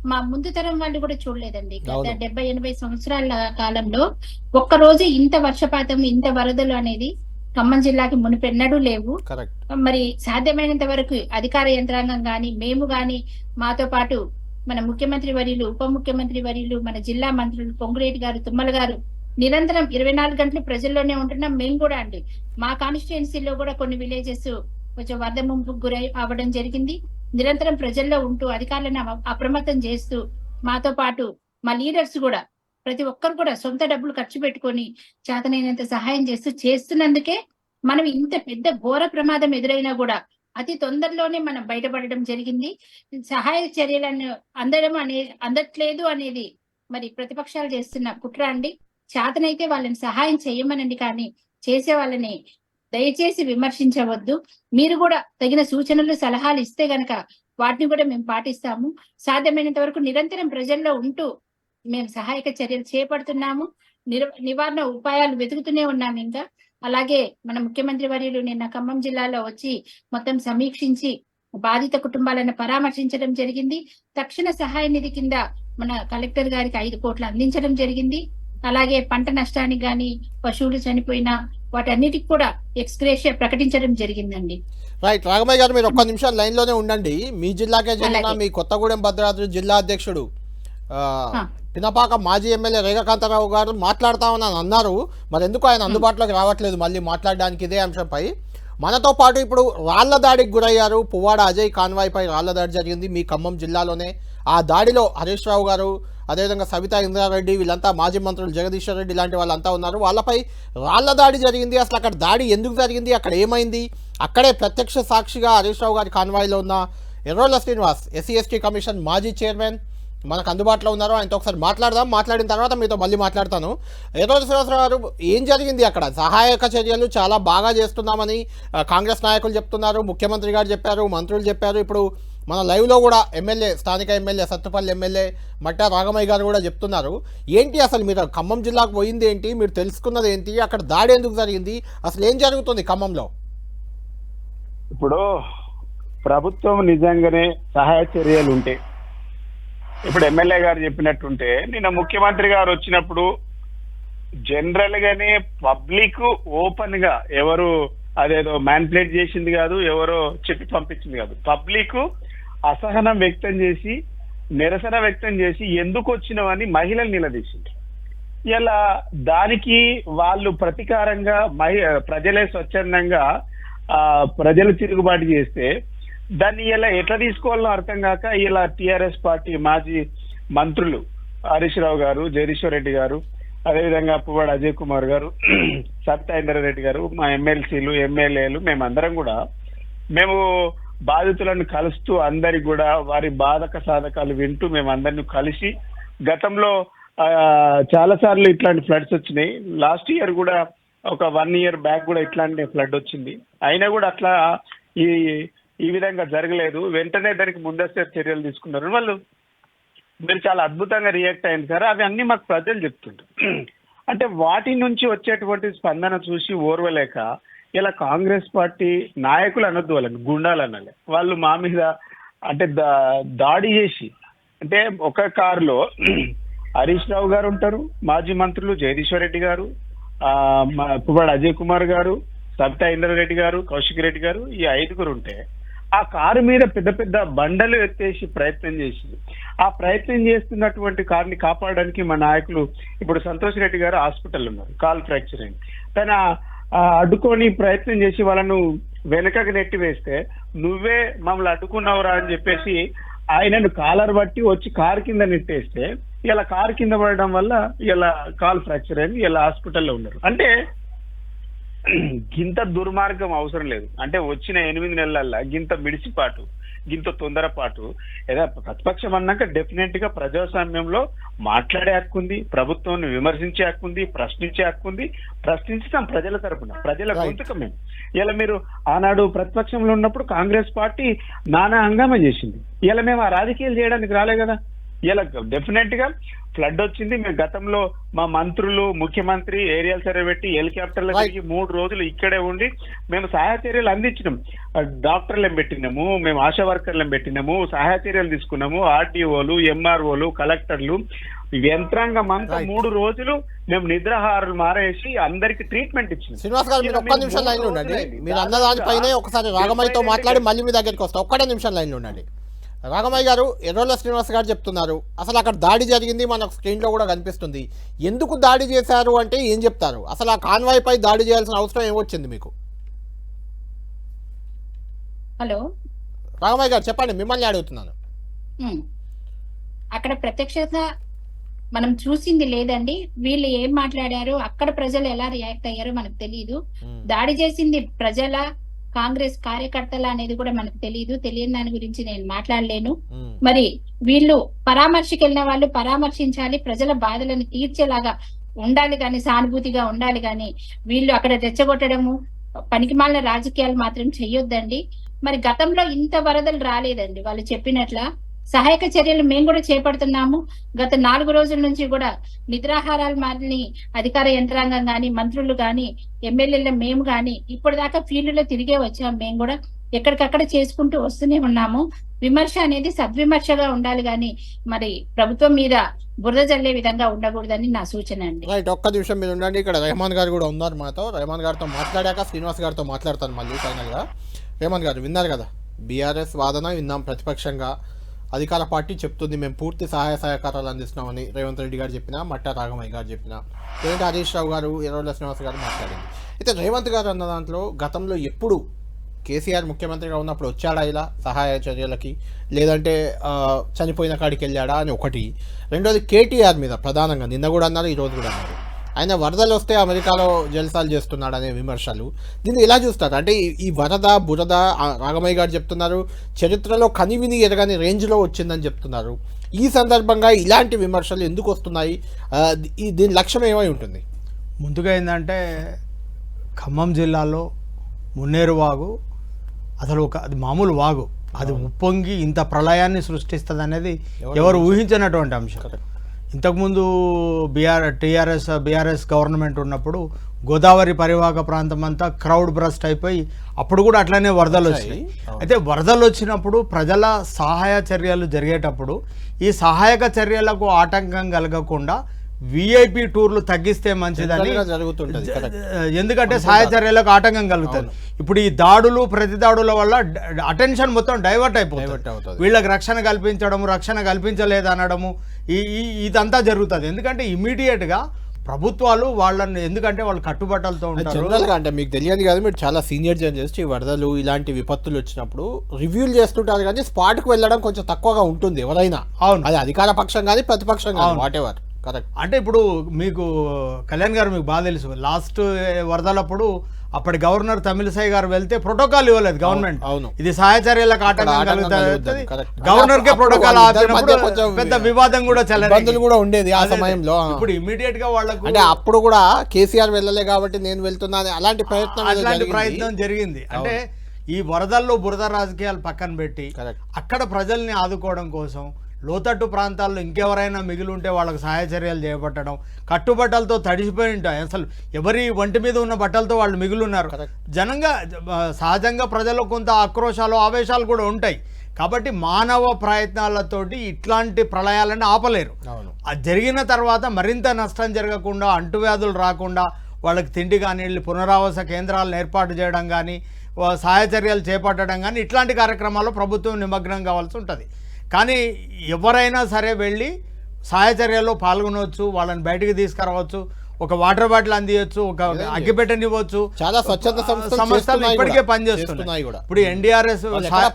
మా ముందు తరం వాళ్ళు కూడా చూడలేదండి. గత 70-80 సంవత్సరాల కాలంలో ఒక్కరోజు ఇంత వర్షపాతం, ఇంత వరదలు అనేది ఖమ్మం జిల్లాకి మునిపెన్నడూ లేవు. మరి సాధ్యమైనంత వరకు అధికార యంత్రాంగం గాని, మేము గాని, మాతో పాటు మన ముఖ్యమంత్రి వర్యులు, ఉప ముఖ్యమంత్రి వర్యులు, మన జిల్లా మంత్రులు పొంగులేటి గారు, తుమ్మల గారు నిరంతరం 24 గంటలు ప్రజల్లోనే ఉంటున్నాం. మేము కూడా అండి, మా కాన్స్టిట్యుయెన్సీలో కూడా కొన్ని విలేజెస్ కొంచెం వరద ముంపుకు గురై అవ్వడం జరిగింది. నిరంతరం ప్రజల్లో ఉంటూ అధికారులను అప్రమత్తం చేస్తూ, మాతో పాటు మా లీడర్స్ కూడా ప్రతి ఒక్కరు కూడా సొంత డబ్బులు ఖర్చు పెట్టుకొని చేతనైనంత సహాయం చేస్తున్నందుకే మనం ఇంత పెద్ద ఘోర ప్రమాదం ఎదురైనా కూడా అతి తొందరలోనే మనం బయటపడడం జరిగింది. సహాయ చర్యలను అందట్లేదు అనేది మరి ప్రతిపక్షాలు చేస్తున్న కుట్ర అండి. చేతనైతే వాళ్ళని సహాయం చేయమనండి, కానీ చేసే వాళ్ళని దయచేసి విమర్శించవద్దు. మీరు కూడా తగిన సూచనలు, సలహాలు ఇస్తే గనక వాటిని కూడా మేము పాటిస్తాము. సాధ్యమైనంత వరకు నిరంతరం ప్రజల్లో ఉంటూ మేము సహాయక చర్యలు చేపడుతున్నాము. నివారణ ఉపాయాలు వెతుకుతూనే ఉన్నాము. ఇంకా అలాగే మన ముఖ్యమంత్రి వర్యులు నిన్న ఖమ్మం జిల్లాలో వచ్చి మొత్తం సమీక్షించి బాధిత కుటుంబాలను పరామర్శించడం జరిగింది. తక్షణ సహాయ నిధి కింద మన కలెక్టర్ గారికి 5 కోట్లు అందించడం జరిగింది. అలాగే పంట నష్టానికి గాని, పశువులు చనిపోయిన వాటన్నిటికి కూడా ఎక్స్గ్రేషియా ప్రకటించడం జరిగిందండి. రైట్, రాగమయ్య గారు, మీరు ఒక్క నిమిషం లైన్ లోనే ఉండండి. మీ జిల్లాకే చెందిన మీ కొత్తగూడెం భద్రాద్రి జిల్లా అధ్యక్షుడు పినపాక మాజీ ఎమ్మెల్యే రేఖాకాంతారావు గారు మాట్లాడతామని అన్నారు. మరి ఎందుకు ఆయన అందుబాటులోకి రావట్లేదు మళ్ళీ మాట్లాడడానికి ఇదే అంశంపై? మనతో పాటు ఇప్పుడు రాళ్ల దాడికి గురయ్యారు. పువ్వాడ అజయ్ కాన్వాయ్పై రాళ్ల దాడి జరిగింది మీ ఖమ్మం జిల్లాలోనే. ఆ దాడిలో హరీష్ రావు గారు, అదేవిధంగా సవితా ఇంద్రారెడ్డి, వీళ్ళంతా మాజీ మంత్రులు, జగదీశ్వర్ రెడ్డి లాంటి వాళ్ళంతా ఉన్నారు. వాళ్ళపై రాళ్ల దాడి జరిగింది. అసలు అక్కడ దాడి ఎందుకు జరిగింది, అక్కడ ఏమైంది? అక్కడే ప్రత్యక్ష సాక్షిగా హరీష్ రావు గారి కాన్వాయ్లో ఉన్న ఎర్రోళ్ల శ్రీనివాస్, SC/ST కమిషన్ మాజీ చైర్మన్, మనకు అందుబాటులో ఉన్నారు. ఆయనతో ఒకసారి మాట్లాడదాం. మాట్లాడిన తర్వాత మీతో మళ్ళీ మాట్లాడతాను. ఎర్రోళ్ల శ్రీనివాసరావు గారు, ఏం జరిగింది అక్కడ? సహాయక చర్యలు చాలా బాగా చేస్తున్నామని కాంగ్రెస్ నాయకులు చెప్తున్నారు, ముఖ్యమంత్రి గారు చెప్పారు, మంత్రులు చెప్పారు. ఇప్పుడు మన లైవ్లో కూడా స్థానిక ఎమ్మెల్యే, సత్తుపల్లి ఎమ్మెల్యే మట్టా రాగమయ్య గారు కూడా చెప్తున్నారు. ఏంటి అసలు మీరు ఖమ్మం జిల్లాకు పోయింది ఏంటి, మీరు తెలుసుకున్నది ఏంటి, అక్కడ దాడి ఎందుకు జరిగింది, అసలు ఏం జరుగుతుంది ఖమ్మంలో? ఇప్పుడు ప్రభుత్వం నిజంగానే సహాయ చర్యలు ఉంటే, ఇప్పుడు ఎమ్మెల్యే గారు చెప్పినట్టుంటే, నిన్న ముఖ్యమంత్రి గారు వచ్చినప్పుడు జనరల్ గానే పబ్లిక్ ఓపెన్ గా ఎవరు అదేదో మ్యానిపులేట్ చేసింది కాదు, ఎవరో చెప్పి పంపించింది కాదు. పబ్లిక్ అసహనం వ్యక్తం చేసి, నిరసన వ్యక్తం చేసి ఎందుకు వచ్చినవని మహిళలు నిలదీసింది. ఇలా దానికి వాళ్ళు ప్రతీకారంగా ప్రజలే స్వచ్ఛందంగా ప్రజలు తిరుగుబాటు చేస్తే దాన్ని ఇలా ఎట్లా తీసుకోవాలో అర్థం కాక ఇలా టిఆర్ఎస్ పార్టీ మాజీ మంత్రులు హరీష్ రావు గారు, జగదీశ్వర్ రెడ్డి గారు, అదేవిధంగా పువ్వాడ అజయ్ కుమార్ గారు, సవితా ఇంద్రారెడ్డి గారు, మా ఎమ్మెల్సీలు, ఎమ్మెల్యేలు, మేమందరం కూడా మేము బాధితులను కలుస్తూ అందరికి కూడా వారి బాధక సాధకాలు వింటూ మేమందరిని కలిసి, గతంలో చాలా సార్లు ఇట్లాంటి ఫ్లడ్స్ వచ్చినాయి. లాస్ట్ ఇయర్ కూడా ఒక 1 year బ్యాక్ కూడా ఇట్లాంటి ఫ్లడ్ వచ్చింది. అయినా కూడా అట్లా ఈ విధంగా జరగలేదు. వెంటనే దానికి ముందస్తు చర్యలు తీసుకున్నారు. వాళ్ళు మీరు చాలా అద్భుతంగా రియాక్ట్ అయింది సార్. అవి అన్ని మాకు ప్రజలు చెప్తుంటారు. అంటే వాటి నుంచి వచ్చేటువంటి స్పందన చూసి ఓర్వలేక ఇలా కాంగ్రెస్ పార్టీ నాయకులు అనొద్దు, వాళ్ళని గుండాలు అనాలి, వాళ్ళు మా మీద అంటే దాడి చేసి, అంటే ఒక కారులో హరీష్ రావు గారు ఉంటారు, మాజీ మంత్రులు జగదీశ్వర్ రెడ్డి గారు, పువ్వాడ అజయ్ కుమార్ గారు, సబితా ఇంద్రారెడ్డి గారు, కౌశిక్ రెడ్డి గారు, ఈ 5గురు ఉంటే ఆ కారు మీద పెద్ద పెద్ద బండలు ఎత్తేసి ప్రయత్నం చేసింది. ఆ ప్రయత్నం చేస్తున్నటువంటి కారుని కాపాడడానికి మా నాయకులు, ఇప్పుడు సంతోష్ రెడ్డి గారు హాస్పిటల్ ఉన్నారు, కాల్ ఫ్రాక్చర్ అయింది. తన అడ్డుకొని ప్రయత్నం చేసి వాళ్ళను వెనకకి నెట్టి వేస్తే నువ్వే మమ్మల్ని అడ్డుకున్నావురా అని చెప్పేసి ఆయనను కాలర్ బట్టి వచ్చి కారు కింద నెట్టేస్తే ఇలా కారు కింద పడడం వల్ల ఇలా కాల్ ఫ్రాక్చర్ అయింది, ఇలా హాస్పిటల్లో ఉన్నారు. అంటే గింత దుర్మార్గం అవసరం లేదు. అంటే వచ్చిన 8 నెలల్లో గింత మిడిసిపాటు, గింత తొందరపాటు. ఏదో ప్రతిపక్షం అన్నాక డెఫినెట్ గా ప్రజాస్వామ్యంలో మాట్లాడే హక్కుంది, ప్రభుత్వాన్ని విమర్శించే హక్కుంది, ప్రశ్నించే హక్కుంది. ప్రశ్నించడం ప్రజల తరపున, ప్రజల గొంతుక మేము. ఇలా మీరు ఆనాడు ప్రతిపక్షంలో ఉన్నప్పుడు కాంగ్రెస్ పార్టీ నానా హంగామా చేసింది. ఇలా మేము ఆ రాజకీయాలు చేయడానికి రాలే కదా. ఇలా డెఫినెట్ గా ఫ్లడ్ వచ్చింది. మేము గతంలో మా మంత్రులు, ముఖ్యమంత్రి ఏరియల్ సర్వే పెట్టి హెలికాప్టర్లు తిరిగి 3 రోజులు ఇక్కడే ఉండి మేము సహాయ చర్యలు అందించినాం. డాక్టర్లను పెట్టినాము, మేము ఆశా వర్కర్లను పెట్టినాము, సహాయ చర్యలు తీసుకున్నాము. ఆర్టీఓలు, ఎంఆర్ఓలు, కలెక్టర్లు, యంత్రాంగం అంతా 3 రోజులు మేము నిద్రాహారాలు మారేసి అందరికి ట్రీట్మెంట్ ఇచ్చినాం. శ్రీనివాస్ గారు, మీరు ఒక్క నిమిషం లైన్లో ఉండండి. మీరు అన్నదానిపైనే ఒకసారి రాగమయ్యతో మాట్లాడి మళ్ళీ మీ దగ్గరికి వస్తా. ఒక్కడే నిమిషం లైన్లో ఉండండి. రాగమయ్య గారు, ఎర్రోల శ్రీనివాస్ గారు చెప్తున్నారు అసలు అక్కడ దాడి జరిగింది, మనకు స్క్రీన్లో కూడా కనిపిస్తుంది. ఎందుకు దాడి చేశారు అంటే ఏం చెప్తారు? అసలు ఆ కాన్వాయ్ పై దాడి చేయాల్సిన అవసరం ఏమొచ్చింది మీకు? హలో రాగమయ్య గారు చెప్పండి, మిమ్మల్ని అడుగుతున్నాను. అక్కడ ప్రత్యక్షంగా మనం చూసింది లేదండి. వీళ్ళు ఏం మాట్లాడారు, అక్కడ ప్రజలు ఎలా రియాక్ట్ అయ్యారో మనకు తెలియదు. దాడి చేసింది ప్రజల, కాంగ్రెస్ కార్యకర్తల అనేది కూడా మనకు తెలియని దాని గురించి నేను మాట్లాడలేను. మరి వీళ్ళు పరామర్శకి వెళ్ళిన వాళ్ళు పరామర్శించాలి, ప్రజల బాధలను తీర్చేలాగా ఉండాలి కానీ, సానుభూతిగా ఉండాలి కానీ వీళ్ళు అక్కడ రెచ్చగొట్టడము, పనికిమాలిన రాజకీయాలు మాత్రం చెయ్యొద్దండి. మరి గతంలో ఇంత వరదలు రాలేదండి. వాళ్ళు చెప్పినట్ల సహాయక చర్యలు మేము కూడా చేపడుతున్నాము. గత 4 రోజుల నుంచి కూడా నిద్రాహారాలు మారిని అధికార యంత్రాంగం గాని, మంత్రులు గాని, ఎమ్మెల్యేల మేము గాని ఇప్పటిదాకా ఫీల్డ్లో తిరిగే వచ్చాము. మేము కూడా ఎక్కడికక్కడ చేసుకుంటూ వస్తూనే ఉన్నాము. విమర్శ అనేది సద్విమర్శగా ఉండాలి కానీ మరి ప్రభుత్వం మీద బురద జల్లే విధంగా ఉండకూడదని నా సూచన అండి. రైట్, ఒక్క నిమిషం మీరు ఉండండి. ఇక్కడ రెహమాన్ గారు కూడా ఉన్నారు మాతో. రెహమాన్ గారితో మాట్లాడాక శ్రీనివాస్ గారితో మాట్లాడతాను మళ్ళీ ఫైనల్గా. రెహమాన్ గారు, విన్నారు కదా బీఆర్ఎస్ వాదన, విన్నాం. ప్రతిపక్షంగా అధికార పార్టీ చెప్తుంది మేము పూర్తి సహాయ సహకారాలు అందిస్తున్నామని రేవంత్ రెడ్డి గారు చెప్పినా, మట్టా రాగమయ్య గారు చెప్పినా, లేదంటే హరీష్ రావు గారు, ఎర్రోల శ్రీనివాస్ గారు మాట్లాడింది. అయితే రేవంత్ గారు అన్న దాంట్లో గతంలో ఎప్పుడు కేసీఆర్ ముఖ్యమంత్రిగా ఉన్నప్పుడు వచ్చాడా ఇలా సహాయ చర్యలకి, లేదంటే చనిపోయిన కాడికి వెళ్ళాడా అని ఒకటి. రెండోది కేటీఆర్ మీద ప్రధానంగా నిన్న కూడా అన్నారు, ఈరోజు కూడా అన్నారు, ఆయన వరదలు వస్తే అమెరికాలో జల్సాలు చేస్తున్నాడు అనే విమర్శలు. దీన్ని ఎలా చూస్తారు? అంటే ఈ వరద బురద రాగమయ్య గారు చెప్తున్నారు చరిత్రలో కనివిని ఎరగని రేంజ్లో వచ్చిందని చెప్తున్నారు. ఈ సందర్భంగా ఇలాంటి విమర్శలు ఎందుకు వస్తున్నాయి? దీని లక్ష్యం ఏమై ఉంటుంది? ముందుగా ఏంటంటే ఖమ్మం జిల్లాలో మున్నేరు వాగు అసలు అది మామూలు వాగు, అది ఉప్పొంగి ఇంత ప్రళయాన్ని సృష్టిస్తుంది అనేది ఎవరు ఊహించినటువంటి అంశం. ఇంతకుముందు బీఆర్ఎస్ గవర్నమెంట్ ఉన్నప్పుడు గోదావరి పరివాహక ప్రాంతం అంతా క్రౌడ్ బ్రస్ట్ అయిపోయి అప్పుడు కూడా అట్లనే వరదలు వచ్చాయి. అయితే వరదలు వచ్చినప్పుడు ప్రజల సహాయ చర్యలు జరిగేటప్పుడు ఈ సహాయక చర్యలకు ఆటంకం కలగకుండా విఐపి టూర్లు తగ్గిస్తే మంచిదని జరుగుతుంటుంది. ఎందుకంటే సహాయ చర్యలకు ఆటంకం కలుగుతుంది. ఇప్పుడు ఈ దాడులు ప్రతి దాడుల వల్ల అటెన్షన్ మొత్తం డైవర్ట్ అయిపోతుంది. వీళ్ళకి రక్షణ కల్పించడము, రక్షణ కల్పించలేదు అనడము, ఇదంతా జరుగుతుంది. ఎందుకంటే ఇమీడియట్ గా ప్రభుత్వాలు వాళ్ళని, ఎందుకంటే వాళ్ళు కట్టుబట్టలతో ఉంటారు. జనరల్గా అంటే మీకు తెలియదు కాదు, మీరు చాలా సీనియర్ జర్నలిస్ట్, ఈ వరదలు ఇలాంటి విపత్తులు వచ్చినప్పుడు రివ్యూలు చేస్తుంటారు కానీ స్పాట్కి వెళ్ళడం కొంచెం తక్కువగా ఉంటుంది ఎవరైనా. అవును, అది అధికార పక్షం కానీ ప్రతిపక్షం కానీ వాట్ ఎవర్. కరెక్ట్. అంటే ఇప్పుడు మీకు కళ్యాణ్ గారు మీకు బాగా తెలుసు, లాస్ట్ వరదలప్పుడు అప్పటి గవర్నర్ తమిళిసై గారు వెళ్తే ప్రోటోకాల్ ఇవ్వలేదు గవర్నమెంట్. అవును, ఇది సహాయ చర్యలకు ఆటంకం కలుగుతుంది. గవర్నర్ కే ప్రోటోకాల్ ఆపినప్పుడు పెద్ద వివాదం కూడా ఇబ్బందులు కూడా ఉండేది ఆ సమయంలో. ఇప్పుడు ఇమీడియట్ గా వాళ్ళకు అంటే అప్పుడు కూడా కేసీఆర్ వెళ్ళలే కాబట్టి నేను వెళ్తున్నాను అలాంటి ప్రయత్నం జరిగింది. అంటే ఈ వరదల్లో బురద రాజకీయాలు పక్కన పెట్టి అక్కడ ప్రజల్ని ఆదుకోవడం కోసం లోతట్టు ప్రాంతాల్లో ఇంకెవరైనా మిగిలి ఉంటే వాళ్ళకి సహాయ చర్యలు చేపట్టడం, కట్టుబట్టలతో తడిసిపోయి ఉంటాయి, అసలు ఎవరి ఒంటి మీద ఉన్న బట్టలతో వాళ్ళు మిగిలి ఉన్నారు. సహజంగా ప్రజల్లో కొంత ఆక్రోశాలు, ఆవేశాలు కూడా ఉంటాయి. కాబట్టి మానవ ప్రయత్నాలతోటి ఇట్లాంటి ప్రళయాలను ఆపలేరు. అది జరిగిన తర్వాత మరింత నష్టం జరగకుండా, అంటువ్యాధులు రాకుండా, వాళ్ళకి తిండి కానీ పునరావాస కేంద్రాలను ఏర్పాటు చేయడం కానీ సహాయ చర్యలు చేపట్టడం కానీ ఇట్లాంటి కార్యక్రమాల్లో ప్రభుత్వం నిమగ్నం కావాల్సి ఉంటుంది. కానీ ఎవరైనా సరే వెళ్ళి సహాయ చర్యల్లో పాల్గొనవచ్చు, వాళ్ళని బయటికి తీసుకురావచ్చు, ఒక వాటర్ బాటిల్ అందియచ్చు, ఒక అగ్గిపెట్టనివ్వచ్చు. చాలా స్వచ్ఛంద సంస్థలు ఇప్పటికే పనిచేస్తున్నాయి. ఇప్పుడు ఎన్డీఆర్ఎస్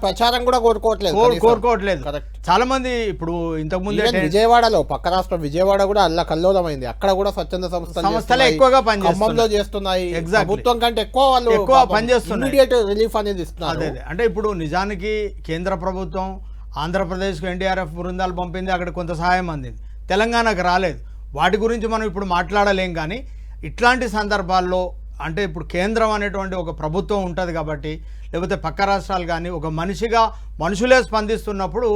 ప్రచారం కూడా కోరుకోవట్లేదు. చాలా మంది ఇప్పుడు ఇంతకు ముందే విజయవాడలో పక్క రాష్ట్రం విజయవాడ కూడా అల్లా కల్లోలమైంది. అక్కడ కూడా స్వచ్ఛంద సంస్థలే ఎక్కువగా పనిచేస్తున్నాయి. ప్రభుత్వం కంటే ఎక్కువ పనిచేస్తున్నాయి. రిలీఫ్ అనేది ఇస్తున్నారు. అంటే ఇప్పుడు నిజానికి కేంద్ర ప్రభుత్వం ఆంధ్రప్రదేశ్కు ఎన్డీఆర్ఎఫ్ బృందాలు పంపింది, అక్కడ కొంత సహాయం అందింది, తెలంగాణకు రాలేదు. వాటి గురించి మనం ఇప్పుడు మాట్లాడలేం. కానీ ఇట్లాంటి సందర్భాల్లో అంటే ఇప్పుడు కేంద్రం అనేటువంటి ఒక ప్రభుత్వం ఉంటుంది కాబట్టి, లేకపోతే పక్క రాష్ట్రాలు కానీ ఒక మనుషులే స్పందిస్తున్నప్పుడు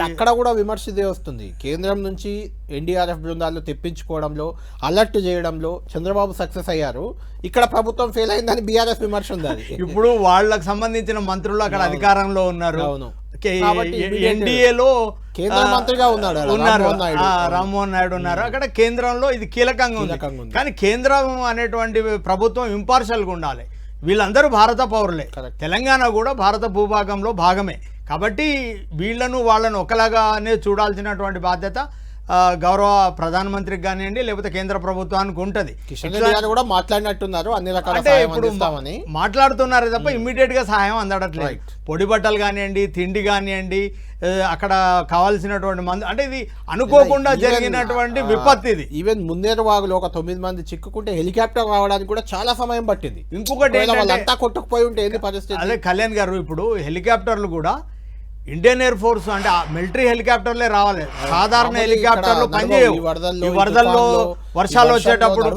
అక్కడ కూడా విమర్శ ఇదే వస్తుంది. కేంద్రం నుంచి ఎన్డీఆర్ఎఫ్ బృందాలు తెప్పించుకోవడంలో, అలర్ట్ చేయడంలో చంద్రబాబు సక్సెస్ అయ్యారు, ఇక్కడ ప్రభుత్వం ఫెయిల్ అయిందని బీఆర్ఎస్ విమర్శ ఉంది. ఇప్పుడు వాళ్ళకు సంబంధించిన మంత్రులు అక్కడ అధికారంలో ఉన్నారు. ఎన్డీఏలో కేంద్ర మంత్రిగా ఉన్నారు రామ్మోహన్ నాయుడు ఉన్నారు. అక్కడ కేంద్రంలో ఇది కీలకంగా ఉంది. కానీ కేంద్రం అనేటువంటి ప్రభుత్వం ఇంపార్షియల్గా ఉండాలి. వీళ్ళందరూ భారత పౌరులే, తెలంగాణ కూడా భారత భూభాగంలో భాగమే. కాబట్టి వాళ్ళను ఒకలాగానే చూడాల్సినటువంటి బాధ్యత గౌరవ ప్రధానమంత్రికి కానివ్వండి, లేకపోతే కేంద్ర ప్రభుత్వానికి ఉంటుంది. కూడా మాట్లాడినట్టున్నారు, అన్ని రకాల మాట్లాడుతున్నారే తప్ప ఇమ్మీడియట్ గా సహాయం అందడట్లేదు. పొడి బట్టలు కానివ్వండి, తిండి కానివ్వండి, అక్కడ కావాల్సినటువంటి మందు, అంటే ఇది అనుకోకుండా జరిగినటువంటి విపత్తు. ఇది ఈవెన్ మున్నేరు వాగులో ఒక 9 మంది చిక్కుకుంటే హెలికాప్టర్ రావడానికి కూడా చాలా సమయం పట్టింది. ఇంకొకటి అంతా కొట్టుకుపోయి ఉంటే ఏంది పరిస్థితి? అదే కళ్యాణ్ గారు, ఇప్పుడు హెలికాప్టర్లు కూడా ఇండియన్ ఎయిర్ ఫోర్స్ అంటే మిలిటరీ హెలికాప్టర్లే రావాలి, సాధారణ హెలికాప్టర్లు పనిచేయవు. ఈ వరదల్లో వర్షాలు వచ్చేటప్పుడు.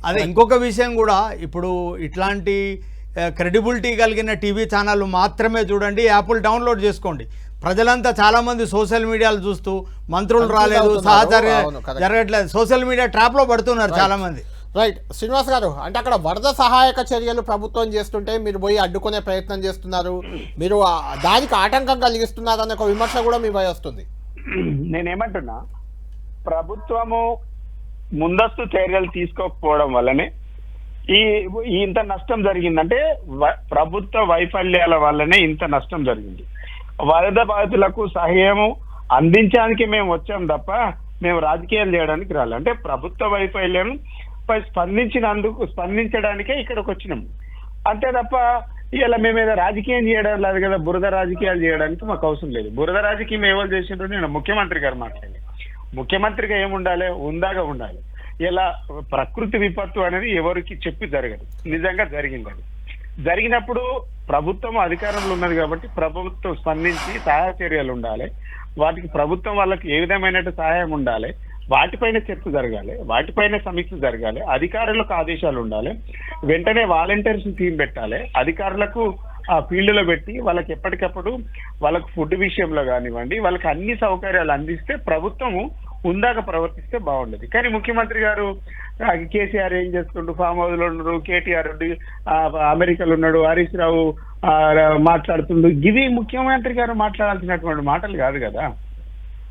అదే ఇంకొక విషయం కూడా, ఇప్పుడు ఇట్లాంటి క్రెడిబిలిటీ కలిగిన టీవీ ఛానళ్ళు మాత్రమే చూడండి, యాప్లు డౌన్లోడ్ చేసుకోండి. ప్రజలంతా చాలా మంది సోషల్ మీడియాలు చూస్తూ మంత్రులు రాలేదు, సహచర్యం జరగట్లేదు, సోషల్ మీడియా ట్రాప్ లో పడుతున్నారు చాలా మంది. రైట్ శ్రీనివాస్ గారు, అంటే అక్కడ వరద సహాయక చర్యలు ప్రభుత్వం చేస్తుంటే మీరు పోయి అడ్డుకునే ప్రయత్నం చేస్తున్నారు, మీరు దానికి ఆటంకం కలిగిస్తున్నారు అనే ఒక విమర్శ కూడా మీ పై వస్తుంది. నేనేమంటున్నా, ప్రభుత్వము ముందస్తు చర్యలు తీసుకోకపోవడం వల్లనే ఇంత నష్టం జరిగిందంటే ప్రభుత్వ వైఫల్యాల వల్లనే ఇంత నష్టం జరిగింది. వరద బాధితులకు సహాయము అందించడానికి మేము వచ్చాం తప్ప మేము రాజకీయాలు చేయడానికి రాలి. అంటే ప్రభుత్వ వైఫల్యం స్పందించడానికే ఇక్కడికి వచ్చినాం అంతే తప్ప ఇలా మేము ఏదో రాజకీయం చేయడం లేదు కదా, బురద రాజకీయాలు చేయడానికి మాకు అవసరం లేదు. బురద రాజకీయం ఎవరు చేసిండ్రు? నేను ముఖ్యమంత్రి గారు మాట్లాడి, ముఖ్యమంత్రిగా ఏముండాలి, ఉందాగా ఉండాలి. ఇలా ప్రకృతి విపత్తు అనేది ఎవరికి చెప్పి జరగదు, నిజంగా జరిగింది. అది జరిగినప్పుడు ప్రభుత్వం అధికారంలో ఉన్నది కాబట్టి ప్రభుత్వం స్పందించి సహాయ చర్యలు ఉండాలి. వాటికి ప్రభుత్వం వాళ్ళకి ఏ విధమైన సహాయం ఉండాలి, వాటిపైన చర్చ జరగాలి, వాటిపైన సమీక్ష జరగాలి, అధికారులకు ఆదేశాలు ఉండాలి, వెంటనే వాలంటీర్స్ టీం పెట్టాలి, అధికారులకు ఆ ఫీల్డ్ లో పెట్టి వాళ్ళకి ఎప్పటికప్పుడు వాళ్ళకు ఫుడ్ విషయంలో కానివ్వండి వాళ్ళకి అన్ని సౌకర్యాలు అందిస్తే ప్రభుత్వము ఉందాక ప్రవర్తిస్తే బాగుండదు. కానీ ముఖ్యమంత్రి గారు కేసీఆర్ ఏం చేసుకుంటూ ఫామ్ హౌస్ లో ఉన్నారు, కేటీఆర్ అమెరికాలో ఉన్నాడు, హరీష్ రావు మాట్లాడుతుండు. ఇవి ముఖ్యమంత్రి గారు మాట్లాడాల్సినటువంటి మాటలు కాదు కదా,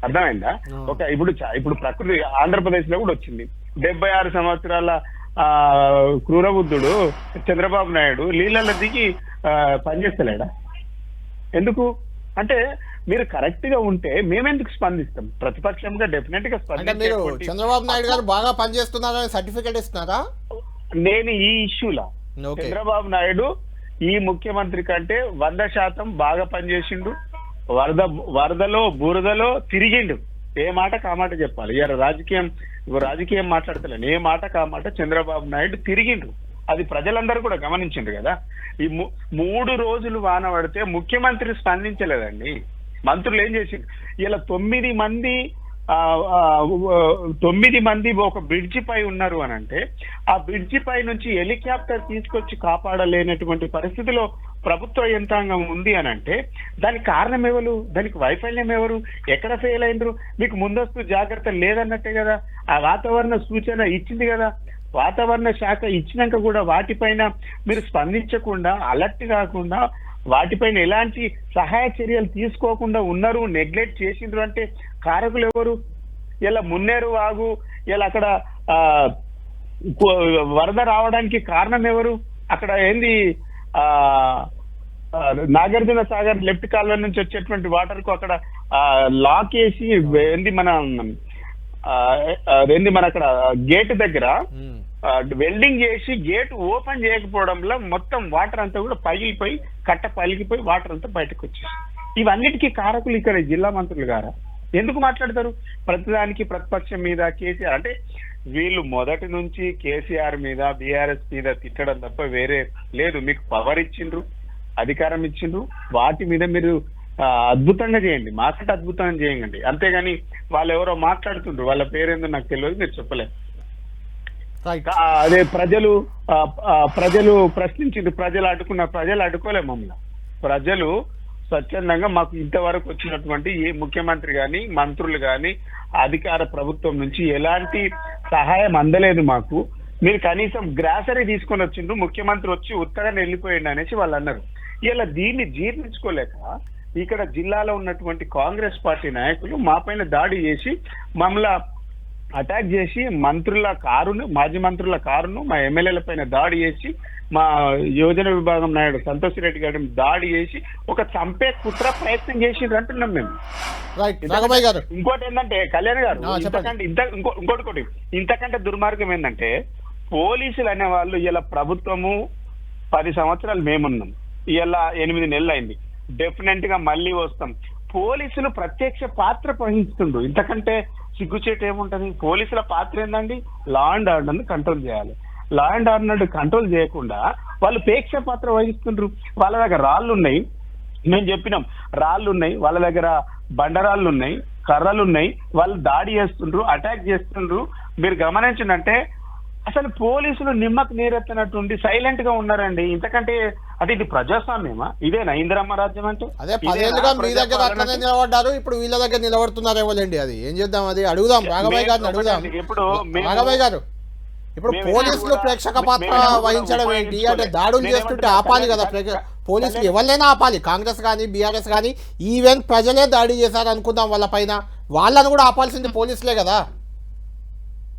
అర్థమైందా? ఇప్పుడు ప్రకృతి ఆంధ్రప్రదేశ్ లో కూడా వచ్చింది. 76 సంవత్సరాల క్రూరబుద్ధుడు చంద్రబాబు నాయుడు నీళ్ళల్లో దిగి పనిచేస్తలేడా? ఎందుకు అంటే మీరు కరెక్ట్ గా ఉంటే మేమెందుకు స్పందిస్తాం? ప్రతిపక్షంగా డెఫినెట్ గా స్పందిస్తాం. చంద్రబాబు నాయుడు గారు బాగా పనిచేస్తున్నారని సర్టిఫికేట్ ఇస్తున్నారా? నేను ఈ ఇష్యూలా చంద్రబాబు నాయుడు ఈ ముఖ్యమంత్రి కంటే 100% బాగా పనిచేసిండు. వరదలో బురదలో తిరిగిండు. ఏ మాట కామాట చెప్పాలి. ఇవాళ రాజకీయం మాట్లాడతలేను, ఏ మాట కామాట చంద్రబాబు నాయుడు తిరిగిండు. అది ప్రజలందరూ కూడా గమనించిండ్రు కదా. ఈ 3 రోజులు వాన పడితే ముఖ్యమంత్రి స్పందించలేదండి. మంత్రులు ఏం చేసిండ్రు? ఇలా 9 మంది ఒక బ్రిడ్జి పై ఉన్నారు అని అంటే ఆ బ్రిడ్జి పై నుంచి హెలికాప్టర్ తీసుకొచ్చి కాపాడలేనటువంటి పరిస్థితిలో ప్రభుత్వ యంత్రాంగం ఉంది అని అంటే దానికి కారణం ఎవరు? దానికి వైఫల్యం ఎవరు? ఎక్కడ ఫెయిల్ అయినరు? మీకు ముందస్తు జాగ్రత్త లేదన్నట్టే కదా. ఆ వాతావరణ సూచన ఇచ్చింది కదా. వాతావరణ శాఖ ఇచ్చినాక కూడా వాటిపైన మీరు స్పందించకుండా, అలర్ట్ కాకుండా, వాటిపైన ఎలాంటి సహాయ చర్యలు తీసుకోకుండా ఉన్నారు, నెగ్లెక్ట్ చేసిండ్రు అంటే కారకులు ఎవరు? ఇలా మున్నేరు వాగు ఇలా అక్కడ వరద రావడానికి కారణం ఎవరు? అక్కడ ఏంది ఆ నాగార్జున సాగర్ లెఫ్ట్ కాలువ నుంచి వచ్చేటువంటి వాటర్ కు అక్కడ లాక్ వేసి ఏంది మన అక్కడ గేట్ దగ్గర వెల్డింగ్ చేసి గేట్ ఓపెన్ చేయకపోవడంలో మొత్తం వాటర్ అంతా కూడా పగిలిపోయి కట్ట పలిగిపోయి వాటర్ అంతా బయటకు వచ్చేసి ఇవన్నిటికీ కారకులు ఇక్కడ జిల్లా మంత్రులు గారా? ఎందుకు మాట్లాడతారు ప్రతిదానికి ప్రతిపక్షం మీద కేసీఆర్? అంటే వీళ్ళు మొదటి నుంచి కేసీఆర్ మీద బీఆర్ఎస్ మీద తిట్టడం తప్ప వేరే లేదు. మీకు పవర్ ఇచ్చిండ్రు, అధికారం ఇచ్చిండ్రు, వాటి మీద మీరు అద్భుతంగా చేయండి, మాకంటే అద్భుతంగా చేయండి. అంతేగాని వాళ్ళు ఎవరో మాట్లాడుతుండ్రు, వాళ్ళ పేరేందో నాకు తెలియదు, మీరు చెప్పలేదు. అదే ప్రజలు ప్రశ్నించిండ్రు, ప్రజలు అడ్డుకున్నారు. ప్రజలు అడ్డుకోలే మమ్మల్ని. ప్రజలు స్వచ్ఛందంగా మాకు ఇంతవరకు వచ్చినటువంటి ఏ ముఖ్యమంత్రి కానీ మంత్రులు కానీ అధికార ప్రభుత్వం నుంచి ఎలాంటి సహాయం అందలేదు మాకు. మీరు కనీసం గ్రాసరీ తీసుకొని వచ్చిండ్రు, ముఖ్యమంత్రి వచ్చి ఉత్తగా వెళ్ళిపోయిండు అనేసి వాళ్ళు అన్నారు. ఇలా దీన్ని జీర్ణించుకోలేక ఇక్కడ జిల్లాలో ఉన్నటువంటి కాంగ్రెస్ పార్టీ నాయకులు మా పైన దాడి చేసి మమ్మల్ని అటాక్ చేసి మాజీ మంత్రుల కారును మా ఎమ్మెల్యేల పైన దాడి చేసి మా యోజన విభాగం నాయుడు సంతోష్ రెడ్డి గారిని దాడి చేసి ఒక చంపే కుట్ర ప్రయత్నం చేసి అంటున్నాం మేము. ఇంకోటి ఏంటంటే కళ్యాణ్ గారు, ఇంకోటి ఇంతకంటే దుర్మార్గం ఏంటంటే పోలీసులు అనే వాళ్ళు ఇలా ప్రభుత్వము 10 సంవత్సరాలు మేమున్నాం, ఇలా 8 నెలలు అయింది, డెఫినెట్ గా మళ్ళీ వస్తాం. పోలీసులు ప్రత్యక్ష పాత్ర వహిస్తుండ్రు, ఇంతకంటే సిగ్గుచేటు ఏముంటది? పోలీసుల పాత్ర ఏందండి? లా అండ్ ఆర్డర్ కంట్రోల్ చేయాలి. లా అండ్ ఆర్డర్ కంట్రోల్ చేయకుండా వాళ్ళు ప్రేక్ష పాత్ర వహిస్తుండ్రు. వాళ్ళ దగ్గర రాళ్ళు ఉన్నాయి, మేము చెప్పినాం రాళ్ళు ఉన్నాయి, వాళ్ళ దగ్గర బండరాళ్ళు ఉన్నాయి, కర్రలు ఉన్నాయి, వాళ్ళు దాడి చేస్తుండ్రు, అటాక్ చేస్తుండ్రు. మీరు గమనించినంటే అసలు పోలీసులు నిమ్మకు నీరెత్తనట్టుండి సైలెంట్ గా ఉన్నారండి. ఇంతకంటే అంటే ఇది ప్రజాస్వామ్యమా? ఇదేనా ఇందిరమ్మ రాజ్యం అంటే? అదే 10 ఏళ్ళుగా మీ దగ్గర అట్లనే నిలబడ్డారు, ఇప్పుడు వీళ్ళ దగ్గర నిలబడుతున్నారేమోలేండి. అది ఏం చేద్దాం, అది అడుగుదాం రాఘవయ్య గారిని అడుగుదాం. ఇప్పుడు రాఘవయ్య గారు, ఇప్పుడు పోలీసులు ప్రేక్షక పాత్ర వహించడం ఏంటి అంటే దాడులు చేస్తుంటే ఆపాలి కదా. పోలీసులు ఎవరినైనా ఆపాలి, కాంగ్రెస్ కానీ బీఆర్ఎస్ కానీ. ఈవెన్ ప్రజలే దాడి చేశారు అనుకుందాం వాళ్ళ పైన, వాళ్ళను కూడా ఆపాల్సింది పోలీసులే కదా.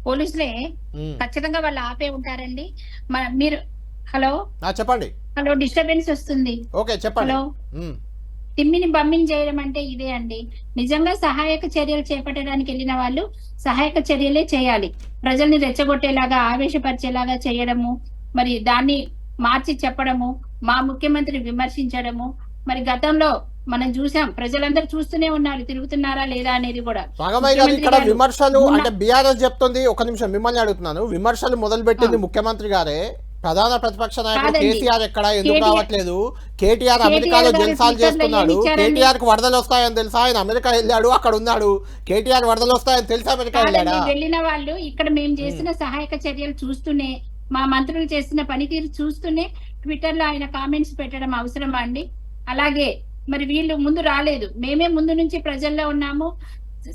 పోలీసులే ఖచ్చితంగా వాళ్ళు ఆపే ఉంటారండి. మీరు హలో చెప్పండి. హలో, డిస్టర్బెన్స్ వస్తుంది. ఓకే చెప్పండి. హలో, తిమ్మిని బమ్మిని చేయడం అంటే ఇదే అండి. నిజంగా సహాయక చర్యలు చేపట్టడానికి వెళ్ళిన వాళ్ళు సహాయక చర్యలే చేయాలి. ప్రజల్ని రెచ్చగొట్టేలాగా ఆవేశపరిచేలాగా చేయడము, మరి దాన్ని మార్చి చెప్పడము, మా ముఖ్యమంత్రి విమర్శించడము. మరి గతంలో మనం చూసాం, ప్రజలందరూ చూస్తూనే ఉన్నారు, తిరుగుతున్నారా లేదా అనేది కూడా. ఇక్కడ విమర్శలు అంటే బీఆర్ఎస్ చెప్తుంది. ఒక నిమిషం మిమ్మల్ని అడుగుతున్నాను, విమర్శలు మొదలు పెట్టింది ముఖ్యమంత్రి గారే. ప్రధాన ప్రతిపక్ష నాయకుడు కేసీఆర్ ఎక్కడ ఎందుకు రావట్లేదు? కేటీఆర్ అమెరికాలో జల్సాలు చేస్తున్నాడు. కేటీఆర్ కు వరదలు వస్తాయని తెలుసా? ఆయన అమెరికా వెళ్ళాడు, అక్కడ ఉన్నాడు. కేటీఆర్ వరదలు వస్తాయని తెలిసి అమెరికా వెళ్ళాడా? వెళ్ళిన వాళ్ళు ఇక్కడ మేము చేసిన సహాయక చర్యలు చూస్తూనే, మా మంత్రులు చేసిన పనితీరు చూస్తూనే ట్విట్టర్ లో ఆయన కామెంట్స్ పెట్టడం అవసరమా అండి? అలాగే మరి వీళ్ళు ముందు రాలేదు, మేమే ముందు నుంచి ప్రజల్లో ఉన్నాము,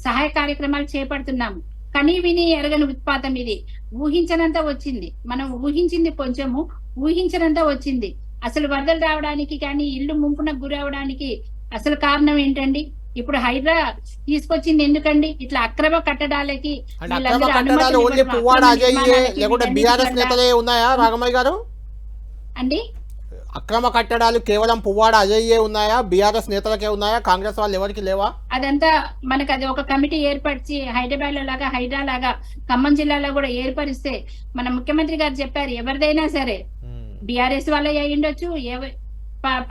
సహాయ కార్యక్రమాలు చేపడుతున్నాము. కనీ విని ఎరగని ఉత్పాతం ఇది. ఊహించనంత వచ్చింది, మనం ఊహించింది కొంచెము, ఊహించనంత వచ్చింది. అసలు వరదలు రావడానికి కానీ ఇల్లు ముంపున గురవడానికి అసలు కారణం ఏంటండి? ఇప్పుడు హైడ్రా తీసుకొచ్చింది ఎందుకండి? ఇట్లా అక్రమ కట్టడాలకి అండి. అక్రమ కట్టడాలు కేవలం పువ్వాడ అజయ్యే ఉన్నాయా? బీఆర్ఎస్ నేతలకే ఉన్నాయా? కాంగ్రెస్ వాళ్ళు ఎవరికి లేవా? అదంతా మనకు అది ఒక కమిటీ ఏర్పరిచి హైదరాబాద్ లో లాగా హైడ్రా లాగా ఖమ్మం జిల్లాలో కూడా ఏర్పరిస్తే, మన ముఖ్యమంత్రి గారు చెప్పారు, ఎవరిదైనా సరే బీఆర్ఎస్ వాళ్ళే అయ్యుండొచ్చు,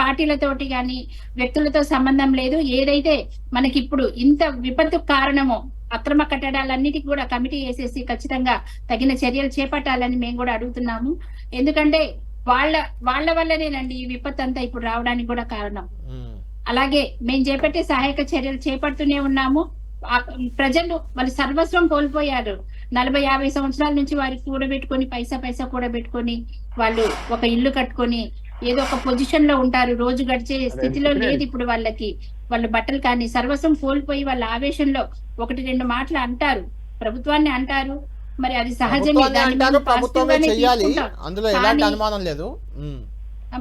పార్టీలతోటి కానీ వ్యక్తులతో సంబంధం లేదు. ఏదైతే మనకి ఇప్పుడు ఇంత విపత్తు కారణమో అక్రమ కట్టడాలన్నిటికీ కూడా కమిటీ వేసేసి ఖచ్చితంగా తగిన చర్యలు చేపట్టాలని మేము కూడా అడుగుతున్నాము. ఎందుకంటే వాళ్ళ వల్లనేనండి ఈ విపత్తు అంతా ఇప్పుడు రావడానికి కూడా కారణం. అలాగే మేము చేపట్టే సహాయక చర్యలు చేపడుతూనే ఉన్నాము. ప్రజలు వాళ్ళు సర్వస్వం కోల్పోయారు. 40-50 సంవత్సరాల నుంచి వారికి కూడబెట్టుకొని పైసా కూడబెట్టుకొని వాళ్ళు ఒక ఇల్లు కట్టుకొని ఏదో ఒక పొజిషన్ లో ఉంటారు. రోజు గడిచే స్థితిలో లేదు ఇప్పుడు వాళ్ళకి. వాళ్ళు బట్టలు కానీ సర్వస్వం కోల్పోయి వాళ్ళ ఆవేశంలో 1-2 మాటలు అంటారు, ప్రభుత్వాన్ని అంటారు. మరి అది సహజమే,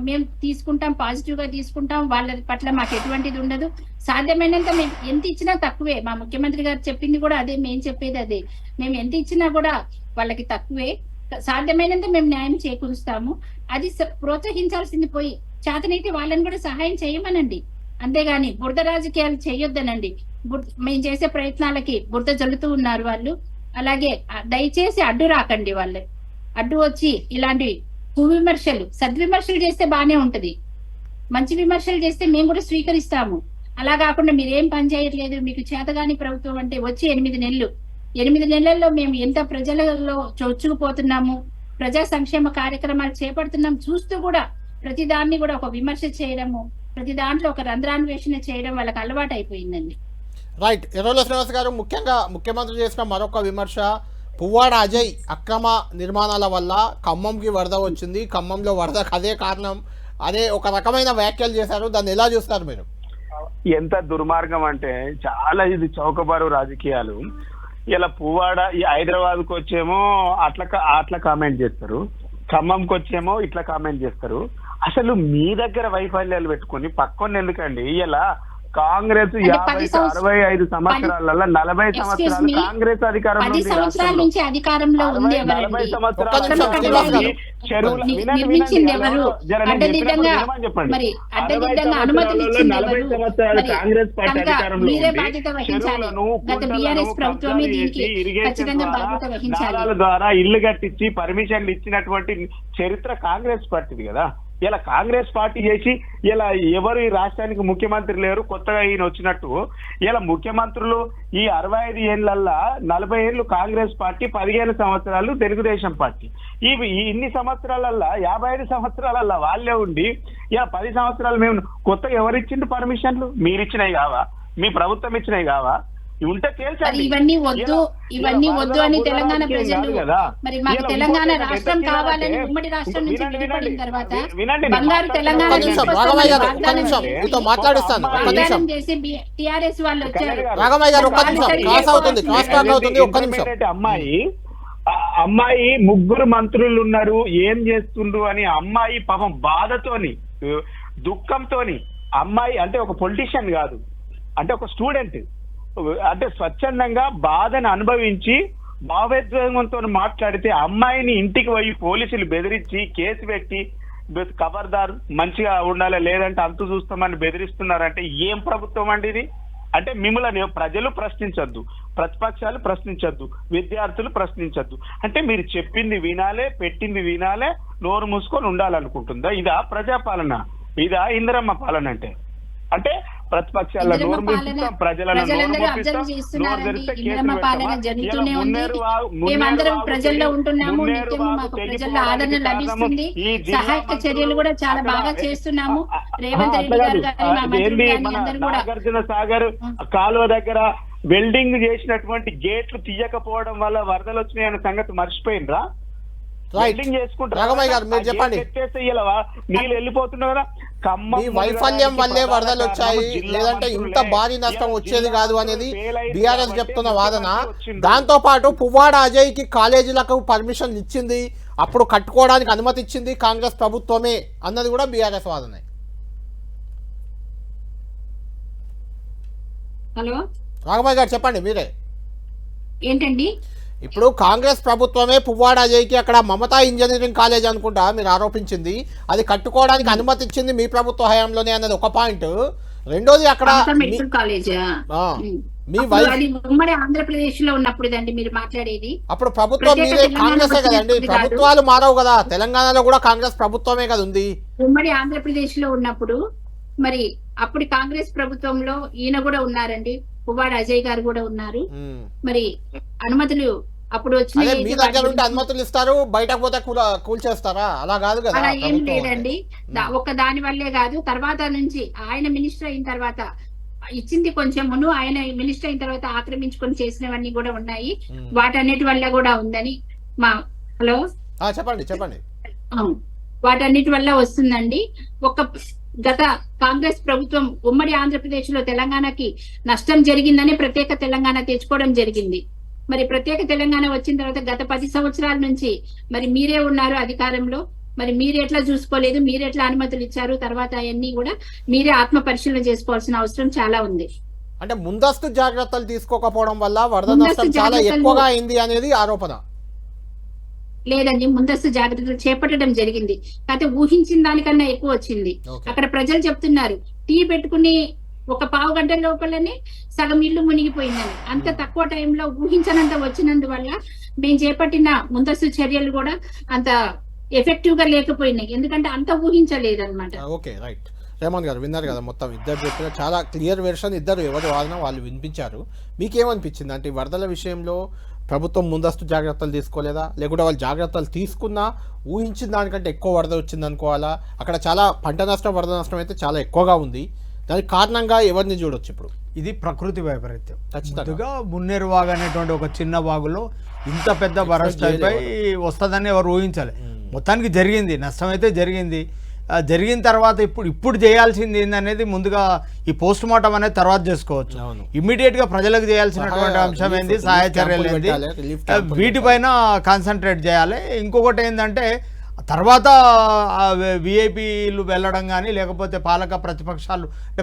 మేము తీసుకుంటాం, పాజిటివ్ గా తీసుకుంటాం. వాళ్ళ పట్ల మాకు ఎటువంటిది ఉండదు. సాధ్యమైనంత మేము ఎంత ఇచ్చినా తక్కువే. మా ముఖ్యమంత్రి గారు చెప్పింది కూడా అదే, మేము చెప్పేది అదే. మేము ఎంత ఇచ్చినా కూడా వాళ్ళకి తక్కువే. సాధ్యమైనంత మేము న్యాయం చేకూరుస్తాము. అది ప్రోత్సహించాల్సింది పోయి చేతనైతే వాళ్ళని కూడా సహాయం చేయమనండి. అంతేగాని బురద రాజకీయాలు చేయొద్దనండి. మేము చేసే ప్రయత్నాలకి బురద జల్లుతూ ఉన్నారు వాళ్ళు. అలాగే దయచేసి అడ్డు రాకండి. వాళ్ళు అడ్డు వచ్చి ఇలాంటి కువిమర్శలు సద్విమర్శలు చేస్తే బానే ఉంటది. మంచి విమర్శలు చేస్తే మేము కూడా స్వీకరిస్తాము. అలా కాకుండా మీరేం పని చేయట్లేదు, మీకు చేతగాని ప్రభుత్వం అంటే వచ్చి 8 నెలల్లో మేము ఎంత ప్రజలలో చొచ్చుకుపోతున్నాము, ప్రజా సంక్షేమ కార్యక్రమాలు చేపడుతున్నాం, చూస్తూ కూడా ప్రతి దాన్ని కూడా ఒక విమర్శ చేయడము, ప్రతి దాంట్లో ఒక రంధ్రాన్వేషణ చేయడం వాళ్ళకి అలవాటు అయిపోయిందండి. రైట్. ఎర్రవెల్లి శ్రీనివాస్ గారు, ముఖ్యంగా ముఖ్యమంత్రి చేసిన మరొక విమర్శ పువ్వాడ అజయ్ అక్రమ నిర్మాణాల వల్ల ఖమ్మంకి వరద వచ్చింది, ఖమ్మంలో వరదకు అదే కారణం, అదే ఒక రకమైన వ్యాఖ్యలు చేశారు. దాన్ని ఎలా చూస్తారు మీరు? ఎంత దుర్మార్గం అంటే చాలా ఇది చౌకబారు రాజకీయాలు. ఇలా పువ్వాడ ఈ హైదరాబాద్కి వచ్చేమో అట్లా కామెంట్ చేస్తారు, ఖమ్మంకి వచ్చేమో ఇట్లా కామెంట్ చేస్తారు. అసలు మీ దగ్గర వైఫల్యాలు పెట్టుకుని పక్కన ఎందుకండి? ఇలా కాంగ్రెస్ 65 సంవత్సరాలలో 40 సంవత్సరాలు కాంగ్రెస్ అధికారంలో 10 సంవత్సరాల నుంచి అధికారంలో ఉంది. 40 సంవత్సరాలు కాంగ్రెస్ పార్టీ అధికారంలో చెరువులను ద్వారా ఇల్లు కట్టించి పర్మిషన్లు ఇచ్చినటువంటి చరిత్ర కాంగ్రెస్ పార్టీది కదా. ఇలా కాంగ్రెస్ పార్టీ చేసి ఇలా ఎవరు ఈ రాష్ట్రానికి ముఖ్యమంత్రి లేరు, కొత్తగా ఈయన వచ్చినట్టు ఇలా ముఖ్యమంత్రులు ఈ 65 ఏళ్లల్లా 40 ఏళ్ళు కాంగ్రెస్ పార్టీ, 15 సంవత్సరాలు తెలుగుదేశం పార్టీ. ఇన్ని సంవత్సరాలల్లా 55 సంవత్సరాలల్లా వాళ్ళే ఉండి ఇలా 10 సంవత్సరాలు మేము కొత్తగా ఎవరిచ్చిండు పర్మిషన్లు? మీరిచ్చినాయి కావా? మీ ప్రభుత్వం ఇచ్చినాయి కావా? ఉంటే తేల్చండి. ఇవన్నీ వద్దు అని తెలంగాణ ప్రజలు, మరి మాకు తెలంగాణ రాష్ట్రం కావాలని ఉమ్మడి రాష్ట్రం నుంచి విడిపడిన తర్వాత బంగారు తెలంగాణ చేసి టిఆర్ఎస్ వాళ్ళు వచ్చారు. అమ్మాయి ముగ్గురు మంత్రులు ఉన్నారు, ఏం చేస్తుండ్రు అని అమ్మాయి పాపం బాధతోని దుఃఖంతోని, అమ్మాయి అంటే ఒక పొలిటీషియన్ కాదు, అంటే ఒక స్టూడెంట్, అంటే స్వచ్ఛందంగా బాధను అనుభవించి భావోద్వేగంతో మాట్లాడితే అమ్మాయిని ఇంటికి పోయి పోలీసులు బెదిరించి కేసు పెట్టి ఖబర్దార్ మంచిగా ఉండాలి లేదంటే అంతు చూస్తామని బెదిరిస్తున్నారంటే ఏం ప్రభుత్వం అండి ఇది? అంటే మిమ్మల్ని ప్రజలు ప్రశ్నించొద్దు, ప్రతిపక్షాలు ప్రశ్నించొద్దు, విద్యార్థులు ప్రశ్నించొద్దు. అంటే మీరు చెప్పింది వినాలే, పెట్టింది వినాలే, నోరు మూసుకొని ఉండాలనుకుంటుందా? ఇదా ప్రజాపాలన? ఇదా ఇందిరమ్మ పాలన? అంటే ప్రతిపక్షాల నోరు మూపిస్తాం, ప్రజలను ప్రజల్లో ఉంటున్నాము, నిత్యము మాకు ప్రజల్లో ఆదరణ లభిస్తుంది, సహాయక చర్యలు కూడా చాలా బాగా చేస్తున్నాము. రేవంత్ రెడ్డి గారు నాగార్జున సాగర్ కాలువ దగ్గర వెల్డింగ్ చేసినటువంటి గేట్లు తీయకపోవడం వల్ల వరదలు వచ్చినాయన్న సంగతి మర్చిపోయినరా? వెల్డింగ్ చేసుకుంటారు, నీళ్ళు వెళ్ళిపోతున్నాయి కదా. ఈ వైఫల్యం వల్లే వరదలు వచ్చాయి, లేదంటే ఇంత భారీ నష్టం వచ్చేది కాదు అనేది బీఆర్ఎస్ చెప్తున్న వాదన. దాంతో పాటు పువ్వాడ అజయ్ కి కాలేజీలకు పర్మిషన్ ఇచ్చింది, అప్పుడు కట్టుకోవడానికి అనుమతి ఇచ్చింది కాంగ్రెస్ ప్రభుత్వమే అన్నది కూడా బీఆర్ఎస్ వాదనే. హలో రాఘమయ్య గారు చెప్పండి మీరే. ఏంటండి? ఇప్పుడు కాంగ్రెస్ ప్రభుత్వమే పువ్వాడ అజయ్కి అక్కడ మమతా ఇంజనీరింగ్ కాలేజ్ అనుకుంటా మీరు ఆరోపించింది, అది కట్టుకోవడానికి అనుమతి ఇచ్చింది మీ ప్రభుత్వ హయాంలోనే అన్నది ఒక పాయింట్. రెండోది అక్కడ ఉమ్మడి ఆంధ్రప్రదేశ్ లో ఉన్నప్పుడు మీరు మాట్లాడేది, అప్పుడు ప్రభుత్వం మీరే కాంగ్రెసే కదండి, ప్రభుత్వాలు మారవు కదా. తెలంగాణలో కూడా కాంగ్రెస్ ప్రభుత్వమే కదా ఉంది. ఉమ్మడి ఆంధ్రప్రదేశ్ లో ఉన్నప్పుడు మరి అప్పుడు కాంగ్రెస్ ప్రభుత్వంలో ఈయన కూడా ఉన్నారండి, పువ్వాడ అజయ్ గారు కూడా ఉన్నారు. మరి అనుమతులు అప్పుడు వచ్చినాయి, మీ దగ్గర ఉంటే అనుమతులు ఇస్తారు, బయటకు పోతే కూల్చేస్తారా? అలా కాదు కదా. అలా ఏం లేదండి. ఒక్క దాని వల్లే కాదు, తర్వాత నుంచి ఆయన మినిస్టర్ అయిన తర్వాత ఇచ్చింది కొంచెం మును, ఆయన మినిస్టర్ అయిన తర్వాత ఆక్రమించుకొని చేసినవన్నీ కూడా ఉన్నాయి, వాటన్నిటి వల్ల కూడా ఉందని మా హలో చెప్పండి. వాటన్నిటి వల్ల వస్తుందండి. గత కాంగ్రెస్ ప్రభుత్వం ఉమ్మడి ఆంధ్రప్రదేశ్ లో తెలంగాణకి నష్టం జరిగిందని ప్రత్యేక తెలంగాణ తెచ్చుకోవడం జరిగింది. మరి ప్రత్యేక తెలంగాణ వచ్చిన తర్వాత గత 10 సంవత్సరాల నుంచి మరి మీరే ఉన్నారు అధికారంలో, మరి మీరు ఎట్లా చూసుకోలేదు, మీరు ఎట్లా అనుమతులు ఇచ్చారు, తర్వాత అవన్నీ కూడా మీరే ఆత్మ పరిశీలన చేసుకోవాల్సిన అవసరం చాలా ఉంది. అంటే ముందస్తు జాగ్రత్తలు తీసుకోకపోవడం వల్ల వరద నష్టం చాలా ఎక్కువగా అయింది అనేది ఆరోపణ. లేదని ముందస్తు జాగ్రత్తలు చేపట్టడం జరిగింది. కాకపోతే ఊహించిన దానికన్నా ఎక్కువ వచ్చింది. అక్కడ ప్రజలు చెప్తున్నారు టీ పెట్టుకుని ఒక పావు గంట లోపలనే సగం ఇల్లు మునిగిపోయిందని. అంత తక్కువ టైంలో ఊహించనంత వచ్చినందువల్ల మేము చేపట్టిన ముందస్తు చర్యలు కూడా అంత ఎఫెక్టివ్ గా లేకపోయినాయి, ఎందుకంటే అంత ఊహించలేదన్నమాట. Okay, right. రేమంత్ గారు విన్నారు కదా, మొత్తం ఇద్దరు చెప్పిన చాలా క్లియర్ వెర్షన్, ఇద్దరు ఎవరి వాదన వాళ్ళు వినిపించారు. మీకేమనిపించింది అంటే వరదల విషయంలో ప్రభుత్వం ముందస్తు జాగ్రత్తలు తీసుకోలేదా, లేకుంటే వాళ్ళు జాగ్రత్తలు తీసుకున్నా ఊహించిన దానికంటే ఎక్కువ వరద వచ్చింది అనుకోవాలా? అక్కడ చాలా పంట నష్టం, వరద నష్టం అయితే చాలా ఎక్కువగా ఉంది. దానికి కారణంగా ఎవరిని చూడొచ్చు ఇప్పుడు? ఇది ప్రకృతి వైపరీత్యం. ఖచ్చితంగా మున్నేరు వాగు అనేటువంటి ఒక చిన్న వాగులో ఇంత పెద్ద బరస్ట్ అయిపోయి వస్తుందని ఎవరు ఊహించాలి. మొత్తానికి జరిగింది, నష్టం అయితే జరిగింది. జరిగిన తర్వాత ఇప్పుడు చేయాల్సింది ఏందనేది ముందుగా ఈ పోస్ట్ మార్టం అనేది తర్వాత చేసుకోవచ్చు. ఇమ్మీడియట్ గా ప్రజలకు చేయాల్సినటువంటి అంశం ఏంది, సహాయ చర్యలు ఏంది, వీటిపైన కాన్సన్ట్రేట్ చేయాలి. ఇంకొకటి ఏంటంటే తర్వాత విఐపీలు వెళ్ళడం కానీ లేకపోతే పాలక ప్రతిపక్షాలు అంటే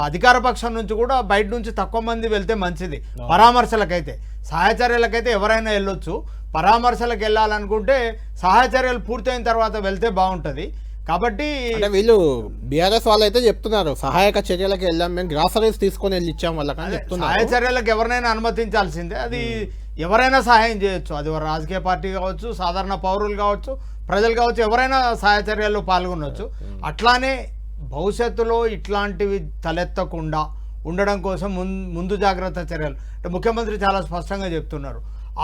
అధికార పక్షం నుంచి కూడా బయట నుంచి తక్కువ మంది వెళ్తే మంచిది. పరామర్శలకైతే సహాయ చర్యలకైతే ఎవరైనా వెళ్ళొచ్చు. పరామర్శలకు వెళ్ళాలనుకుంటే సహాయ చర్యలు పూర్తయిన తర్వాత వెళ్తే బాగుంటుంది. కాబట్టి వీళ్ళు బీఆర్ఎస్ వాళ్ళు అయితే చెప్తున్నారు సహాయక చర్యలకు వెళ్ళాం, మేము గ్రాసరీస్ తీసుకొని వెళ్ళి ఇచ్చాం వాళ్ళకి చెప్తున్నారు. సహాయ చర్యలకు ఎవరినైనా అనుమతించాల్సిందే. అది ఎవరైనా సహాయం చేయొచ్చు, అది రాజకీయ పార్టీ కావచ్చు, సాధారణ పౌరులు కావచ్చు, ప్రజలు కావచ్చు, ఎవరైనా సహాయ చర్యల్లో పాల్గొనవచ్చు. అట్లానే భవిష్యత్తులో ఇట్లాంటివి తలెత్తకుండా ఉండడం కోసం ముందు జాగ్రత్త చర్యలు అంటే ముఖ్యమంత్రి చాలా స్పష్టంగా చెప్తున్నారు,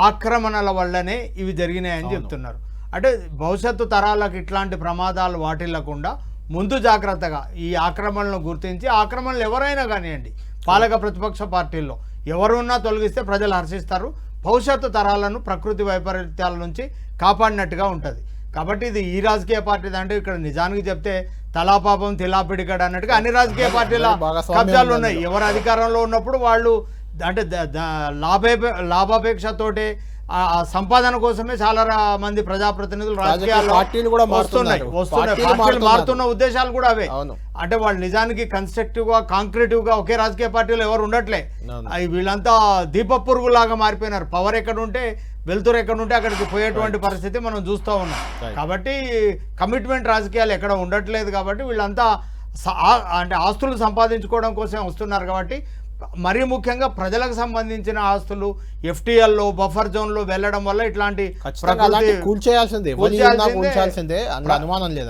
ఆక్రమణల వల్లనే ఇవి జరిగినాయని చెప్తున్నారు. అంటే భవిష్యత్తు తరాలకు ఇట్లాంటి ప్రమాదాలు వాటిల్లకుండా ముందు జాగ్రత్తగా ఈ ఆక్రమణలను గుర్తించి, ఆక్రమణలు ఎవరైనా కానివ్వండి పాలక ప్రతిపక్ష పార్టీల్లో ఎవరున్నా తొలగిస్తే ప్రజలు హర్షిస్తారు. భవిష్యత్తు తరాలను ప్రకృతి వైపరీత్యాల నుంచి కాపాడినట్టుగా ఉంటుంది. కాబట్టి ఇది ఈ రాజకీయ పార్టీ అంటే ఇక్కడ నిజానికి చెప్తే తలాపాపం తిలాపిడికడ అన్నట్టుగా అన్ని రాజకీయ పార్టీల కబ్జాలు ఉన్నాయి. ఎవరు అధికారంలో ఉన్నప్పుడు వాళ్ళు అంటే లాభాపేక్షతోటే సంపాదన కోసమే చాలా మంది ప్రజాప్రతినిధులు రాజకీయాల్లో పార్టీలు మారుతున్న ఉద్దేశాలు కూడా అవే. అంటే వాళ్ళు నిజానికి కన్స్ట్రక్టివ్ గా కాంక్రీటివ్ గా ఒకే రాజకీయ పార్టీలో ఎవరు ఉండట్లే. వీళ్ళంతా దీప పురుగులాగా మారిపోయినారు. పవర్ ఎక్కడ ఉంటే వెలుతురు ఎక్కడ ఉంటే అక్కడికి పోయేటువంటి పరిస్థితి మనం చూస్తూ ఉన్నాం. కాబట్టి కమిట్మెంట్ రాజకీయాలు ఎక్కడ ఉండట్లేదు. కాబట్టి వీళ్ళంతా అంటే ఆస్తులు సంపాదించుకోవడం కోసం వస్తున్నారు. కాబట్టి మరీ ముఖ్యంగా ప్రజలకు సంబంధించిన ఆస్తులు ఎఫ్టీఎల్లో బఫర్ జోన్ లో వెళ్ళడం వల్ల ఇట్లాంటి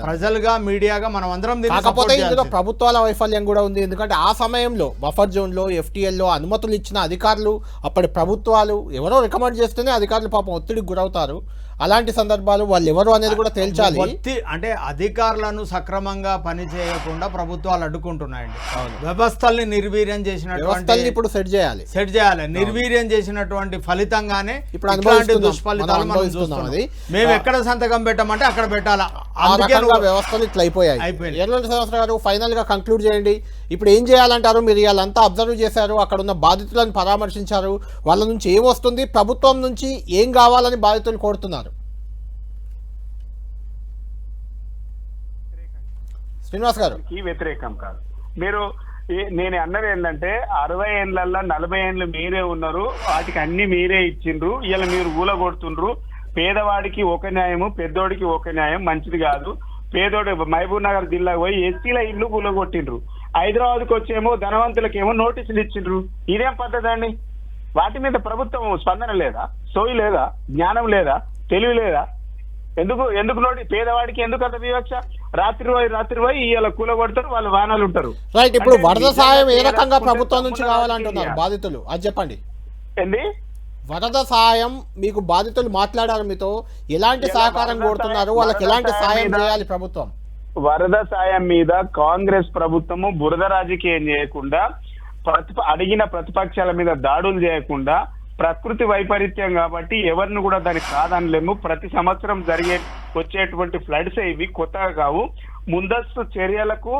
ప్రజలుగా మీడియాగా మనం అందరం. కాకపోతే ఇందులో ప్రభుత్వాల వైఫల్యం కూడా ఉంది. ఎందుకంటే ఆ సమయంలో బఫర్ జోన్ లో ఎఫ్టీఎల్లో అనుమతులు ఇచ్చిన అధికారులు అప్పటి ప్రభుత్వాలు ఎవరో రికమెండ్ చేస్తేనే అధికారులు పాపం ఒత్తిడికి గురవుతారు. అలాంటి సందర్భాలు వాళ్ళు ఎవరు అనేది కూడా తేల్చాలి. అంటే అధికారులను సక్రమంగా పని చేయకుండా ప్రభుత్వాలు అడ్డుకుంటున్నాయండి. వ్యవస్థల్ని నిర్వీర్యం చేసినటువంటి ఇప్పుడు సెట్ చేయాలి. నిర్వీర్యం చేసినటువంటి ఫలితంగానే ఇట్లాంటి దుష్ఫలితాలు మనం చూస్తున్నాం. మేము ఎక్కడ సంతకం పెట్టామంటే అక్కడ పెట్టాలా, వ్యవస్థలు ఇట్లా అయిపోయాయి. ఫైనల్ గా కంక్లూడ్ చేయండి. ఇప్పుడు ఏం చేయాలంటారు? మీరు ఇవాళంతా అబ్జర్వ్ చేశారు, అక్కడ ఉన్న బాధితులను పరామర్శించారు, వాళ్ళ నుంచి ఏం వస్తుంది, ప్రభుత్వం నుంచి ఏం కావాలని బాధితులు కోరుతున్నారు? శ్రీనివాస్ గారు వ్యతిరేకం కాదు. మీరు నేను అన్నది ఏంటంటే 60 ఏళ్ళల్లో 40 ఏళ్ళు మీరే ఉన్నారు, వాటికి అన్ని మీరే ఇచ్చిండ్రు. ఇలా మీరు ఊలగొడుతుండ్రు. పేదవాడికి ఒక న్యాయము, పెద్దోడికి ఒక న్యాయం మంచిది కాదు. పేదోడు మహబూబ్ నగర్ జిల్లాకు పోయి ఎస్సీల ఇల్లు కూలగొట్టిండ్రు. హైదరాబాద్కి వచ్చేమో ధనవంతులకేమో నోటీసులు ఇచ్చిండ్రు. ఇదేం పద్ధతి అండి? వాటి మీద ప్రభుత్వం స్పందన లేదా? సోయి లేదా? జ్ఞానం లేదా? తెలివి లేదా? ఎందుకు నోటి పేదవాడికి ఎందుకు అంత వివక్ష? రాత్రి పోయి ఇలా కూలగొడతారు, వాళ్ళు వాహనాలు ఉంటారు. రైట్. ఇప్పుడు వరద సాయం ఏ రకంగా ప్రభుత్వం నుంచి కావాలంటున్నారు బాధితులు, అది చెప్పండి. ఏంది వరద సాయం మీకు బాధితులు మాట్లాడారు, మీతో ఎలాంటి సహకారం కోరుతున్నారు, వాళ్ళకి ఎలాంటి సాయం చేయాలి ప్రభుత్వం? వరద సాయం మీద కాంగ్రెస్ ప్రభుత్వము బురద రాజకీయం చేయకుండా, అడిగిన ప్రతిపక్షాల మీద దాడులు చేయకుండా, ప్రకృతి వైపరీత్యం కాబట్టి ఎవరిని కూడా దానికి కాదనలేము. ప్రతి సంవత్సరం వచ్చేటువంటి ఫ్లడ్స్ ఇవి కొత్తగా కావు. ముందస్తు చర్యలకు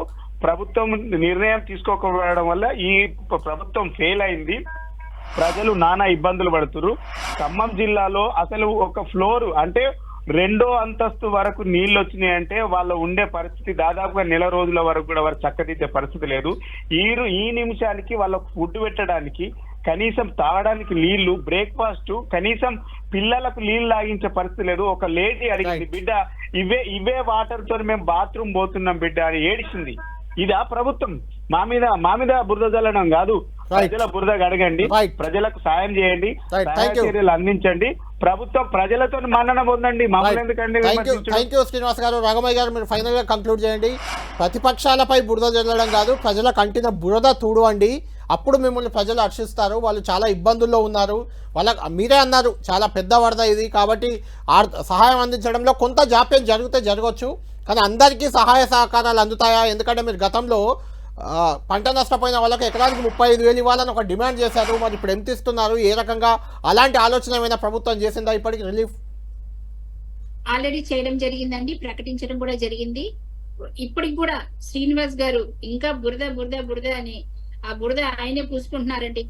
ప్రభుత్వం నిర్ణయం తీసుకోకపోవడం వల్ల ఈ ప్రభుత్వం ఫెయిల్ అయింది. ప్రజలు నానా ఇబ్బందులు పడుతున్నారు. ఖమ్మం జిల్లాలో అసలు ఒక ఫ్లోర్ అంటే 2వ అంతస్తు వరకు నీళ్లు వచ్చినాయంటే వాళ్ళ ఉండే పరిస్థితి దాదాపుగా నెల రోజుల వరకు కూడా వారు చక్కదిద్దే పరిస్థితి లేదు. ఈ నిమిషానికి వాళ్ళకు ఫుడ్ పెట్టడానికి, కనీసం తాగడానికి నీళ్లు, బ్రేక్ఫాస్ట్, కనీసం పిల్లలకు నీళ్ళు లాగించే పరిస్థితి లేదు. ఒక లేడీ అడిగింది, బిడ్డ ఇవే వాటర్ తో మేము బాత్రూమ్ పోతున్నాం బిడ్డ అని ఏడిచింది. ఇదా ప్రభుత్వం? మా మీద బురద జల్లడం కాదు, ప్రజల బురద అడగండి, ప్రజలకు సాయం చేయండి, సహాయ చర్యలు అందించండి. ప్రభుత్వం ప్రజలతో మన్నన పొందండి, మమ్మల్ని ఎందుకండి? థ్యాంక్ యూ శ్రీనివాస్ గారు. రాఘమయ్య గారు, మీరు ఫైనల్ గా కంక్లూడ్ చేయండి. ప్రతిపక్షాలపై బురద జల్లడం కాదు, ప్రజల కంటిన బురద తుడవండి, అప్పుడు మిమ్మల్ని ప్రజలు హర్షిస్తారు. వాళ్ళు చాలా ఇబ్బందుల్లో ఉన్నారు, మీరే అన్నారు చాలా పెద్ద వరద ఇది, కాబట్టి సహాయం అందించడంలో కొంత జాప్యం జరగవచ్చు, కానీ అందరికీ సహాయ సహకారాలు అందుతాయా? ఎందుకంటే మీరు గతంలో పంట నష్టపోయిన వాళ్ళకి ఎకరానికి 35,000 ఇవ్వాలని ఒక డిమాండ్ చేశారు. మరి ఇప్పుడు ఎంత ఇస్తున్నారు? ఏ రకంగా అలాంటి ఆలోచన ఏమైనా ప్రభుత్వం చేసిందా ఇప్పటికి? రిలీఫ్ ఆల్రెడీ చేయడం జరిగిందండి, ప్రకటించడం కూడా జరిగింది. ఇప్పటికి కూడా శ్రీనివాస్ గారు ఇంకా బురద అని ఆ బురద ఆయనే పూసుకుంటున్నారండి.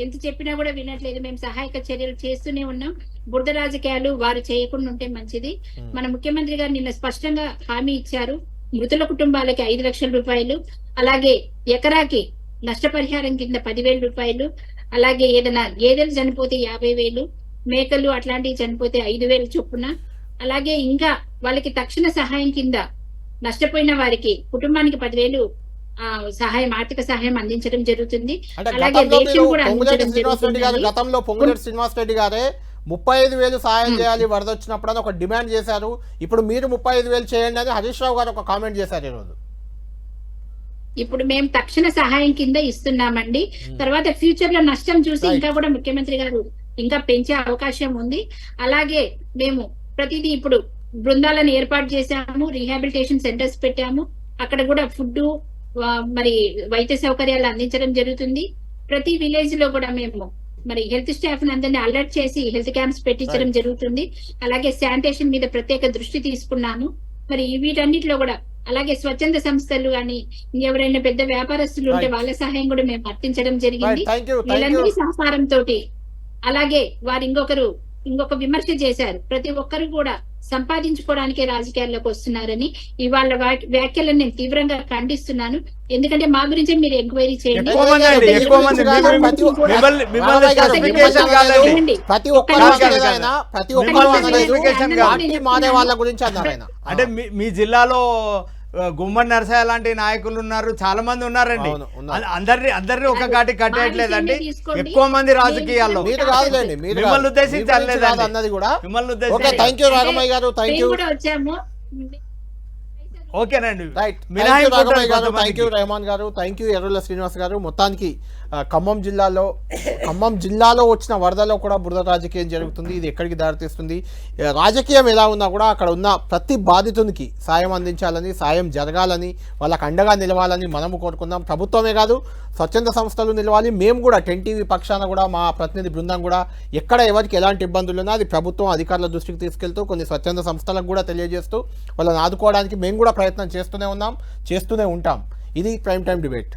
ఎంత చెప్పినా కూడా వినట్లేదు. మేము సహాయక చర్యలు చేస్తూనే ఉన్నాం. బురద రాజకీయాలు వారు చేయకుండా ఉంటే మంచిది. మన ముఖ్యమంత్రి గారు నిన్న స్పష్టంగా హామీ ఇచ్చారు, మృతుల కుటుంబాలకి 5 లక్షల రూపాయలు, అలాగే ఎకరాకి నష్టపరిహారం కింద 10,000 రూపాయలు, అలాగే ఏదైనా గేదెలు చనిపోతే 50,000, మేకలు అట్లాంటివి చనిపోతే 5,000 చొప్పున, అలాగే ఇంకా వాళ్ళకి తక్షణ సహాయం కింద నష్టపోయిన వారికి కుటుంబానికి 10,000 సహాయం, ఆర్థిక సహాయం అందించడం జరుగుతుంది. అలాగే రేషన్ కూడా అందించడం జరుగుతుంది. గతంలో పొంగులేటి శ్రీనివాస్ రెడ్డి గారే 35,000 సహాయం చేయాలి వరద వచ్చినప్పుడు అని ఒక డిమాండ్ చేశారు. ఇప్పుడు మీరు 35,000 చేయండి అని హరీష్ రావు గారు ఒక కామెంట్ చేశారు ఈరోజు. ఇప్పుడు మేము తక్షణ సహాయం కింద ఇస్తున్నామండి. తర్వాత ఫ్యూచర్ లో నష్టం చూసి ఇంకా కూడా ముఖ్యమంత్రి గారు ఇంకా పెంచే అవకాశం ఉంది. అలాగే మేము ప్రతిదీ ఇప్పుడు బృందాలను ఏర్పాటు చేశాము, రీహాబిలిటేషన్ సెంటర్స్ పెట్టాము, అక్కడ కూడా ఫుడ్ మరి వైద్య సౌకర్యాలు అందించడం జరుగుతుంది. ప్రతి విలేజ్ లో కూడా మేము మరి హెల్త్ స్టాఫ్ అందరినీ అలర్ట్ చేసి హెల్త్ క్యాంప్స్ పెట్టించడం జరుగుతుంది. అలాగే శానిటేషన్ మీద ప్రత్యేక దృష్టి తీసుకున్నాము. మరి వీటన్నిటిలో కూడా అలాగే స్వచ్ఛంద సంస్థలు కానీ ఎవరైనా పెద్ద వ్యాపారస్తులు ఉంటే వాళ్ళ సహాయం కూడా మేము వర్తించడం జరిగింది. వీళ్ళందరి సహకారంతో అలాగే వారు ఇంకొక విమర్శ చేశారు, ప్రతి ఒక్కరు కూడా సంపాదించుకోవడానికే రాజకీయాల్లోకి వస్తున్నారని. ఇవాళ వ్యాఖ్యలను నేను తీవ్రంగా ఖండిస్తున్నాను. ఎందుకంటే మా గురించే మీరు ఎంక్వైరీ చేయండి. అంటే మీ జిల్లాలో గుమ్మడి నరసయ్య లాంటి నాయకులు ఉన్నారు, చాలా మంది ఉన్నారండి. అందరినీ ఒక ఘాటి కట్టేయట్లేదండి. ఎక్కువ మంది రాజకీయాల్లో మిమ్మల్ని ఉద్దేశించాలి అన్నది కూడా. థ్యాంక్ యూ రాఘమయ్య గారు, థ్యాంక్ యూ. ఓకేనండి, రాఘమయ్య గారు, థ్యాంక్ యూ రెహమాన్ గారు, థ్యాంక్ యూ ఎర్రల శ్రీనివాస్ గారు. మొత్తానికి ఖమ్మం జిల్లాలో వచ్చిన వరదలో కూడా బురద రాజకీయం జరుగుతుంది. ఇది ఎక్కడికి దారితీస్తుంది? రాజకీయం ఎలా ఉన్నా కూడా అక్కడ ఉన్న ప్రతి బాధితునికి సాయం అందించాలని, సాయం జరగాలని, వాళ్ళకు అండగా నిలవాలని మనము కోరుకుందాం. ప్రభుత్వమే కాదు, స్వచ్ఛంద సంస్థలు నిలవాలి. మేము కూడా 10 TV పక్షాన కూడా మా ప్రతినిధి బృందం కూడా ఎక్కడ ఎవరికి ఎలాంటి ఇబ్బందులు ఉన్నా అది ప్రభుత్వం అధికారుల దృష్టికి తీసుకెళ్తూ కొన్ని స్వచ్ఛంద సంస్థలకు కూడా తెలియజేస్తూ వాళ్ళని ఆదుకోవడానికి మేము కూడా ప్రయత్నం చేస్తూనే ఉంటాం. ఇది ప్రైమ్ టైం డిబేట్.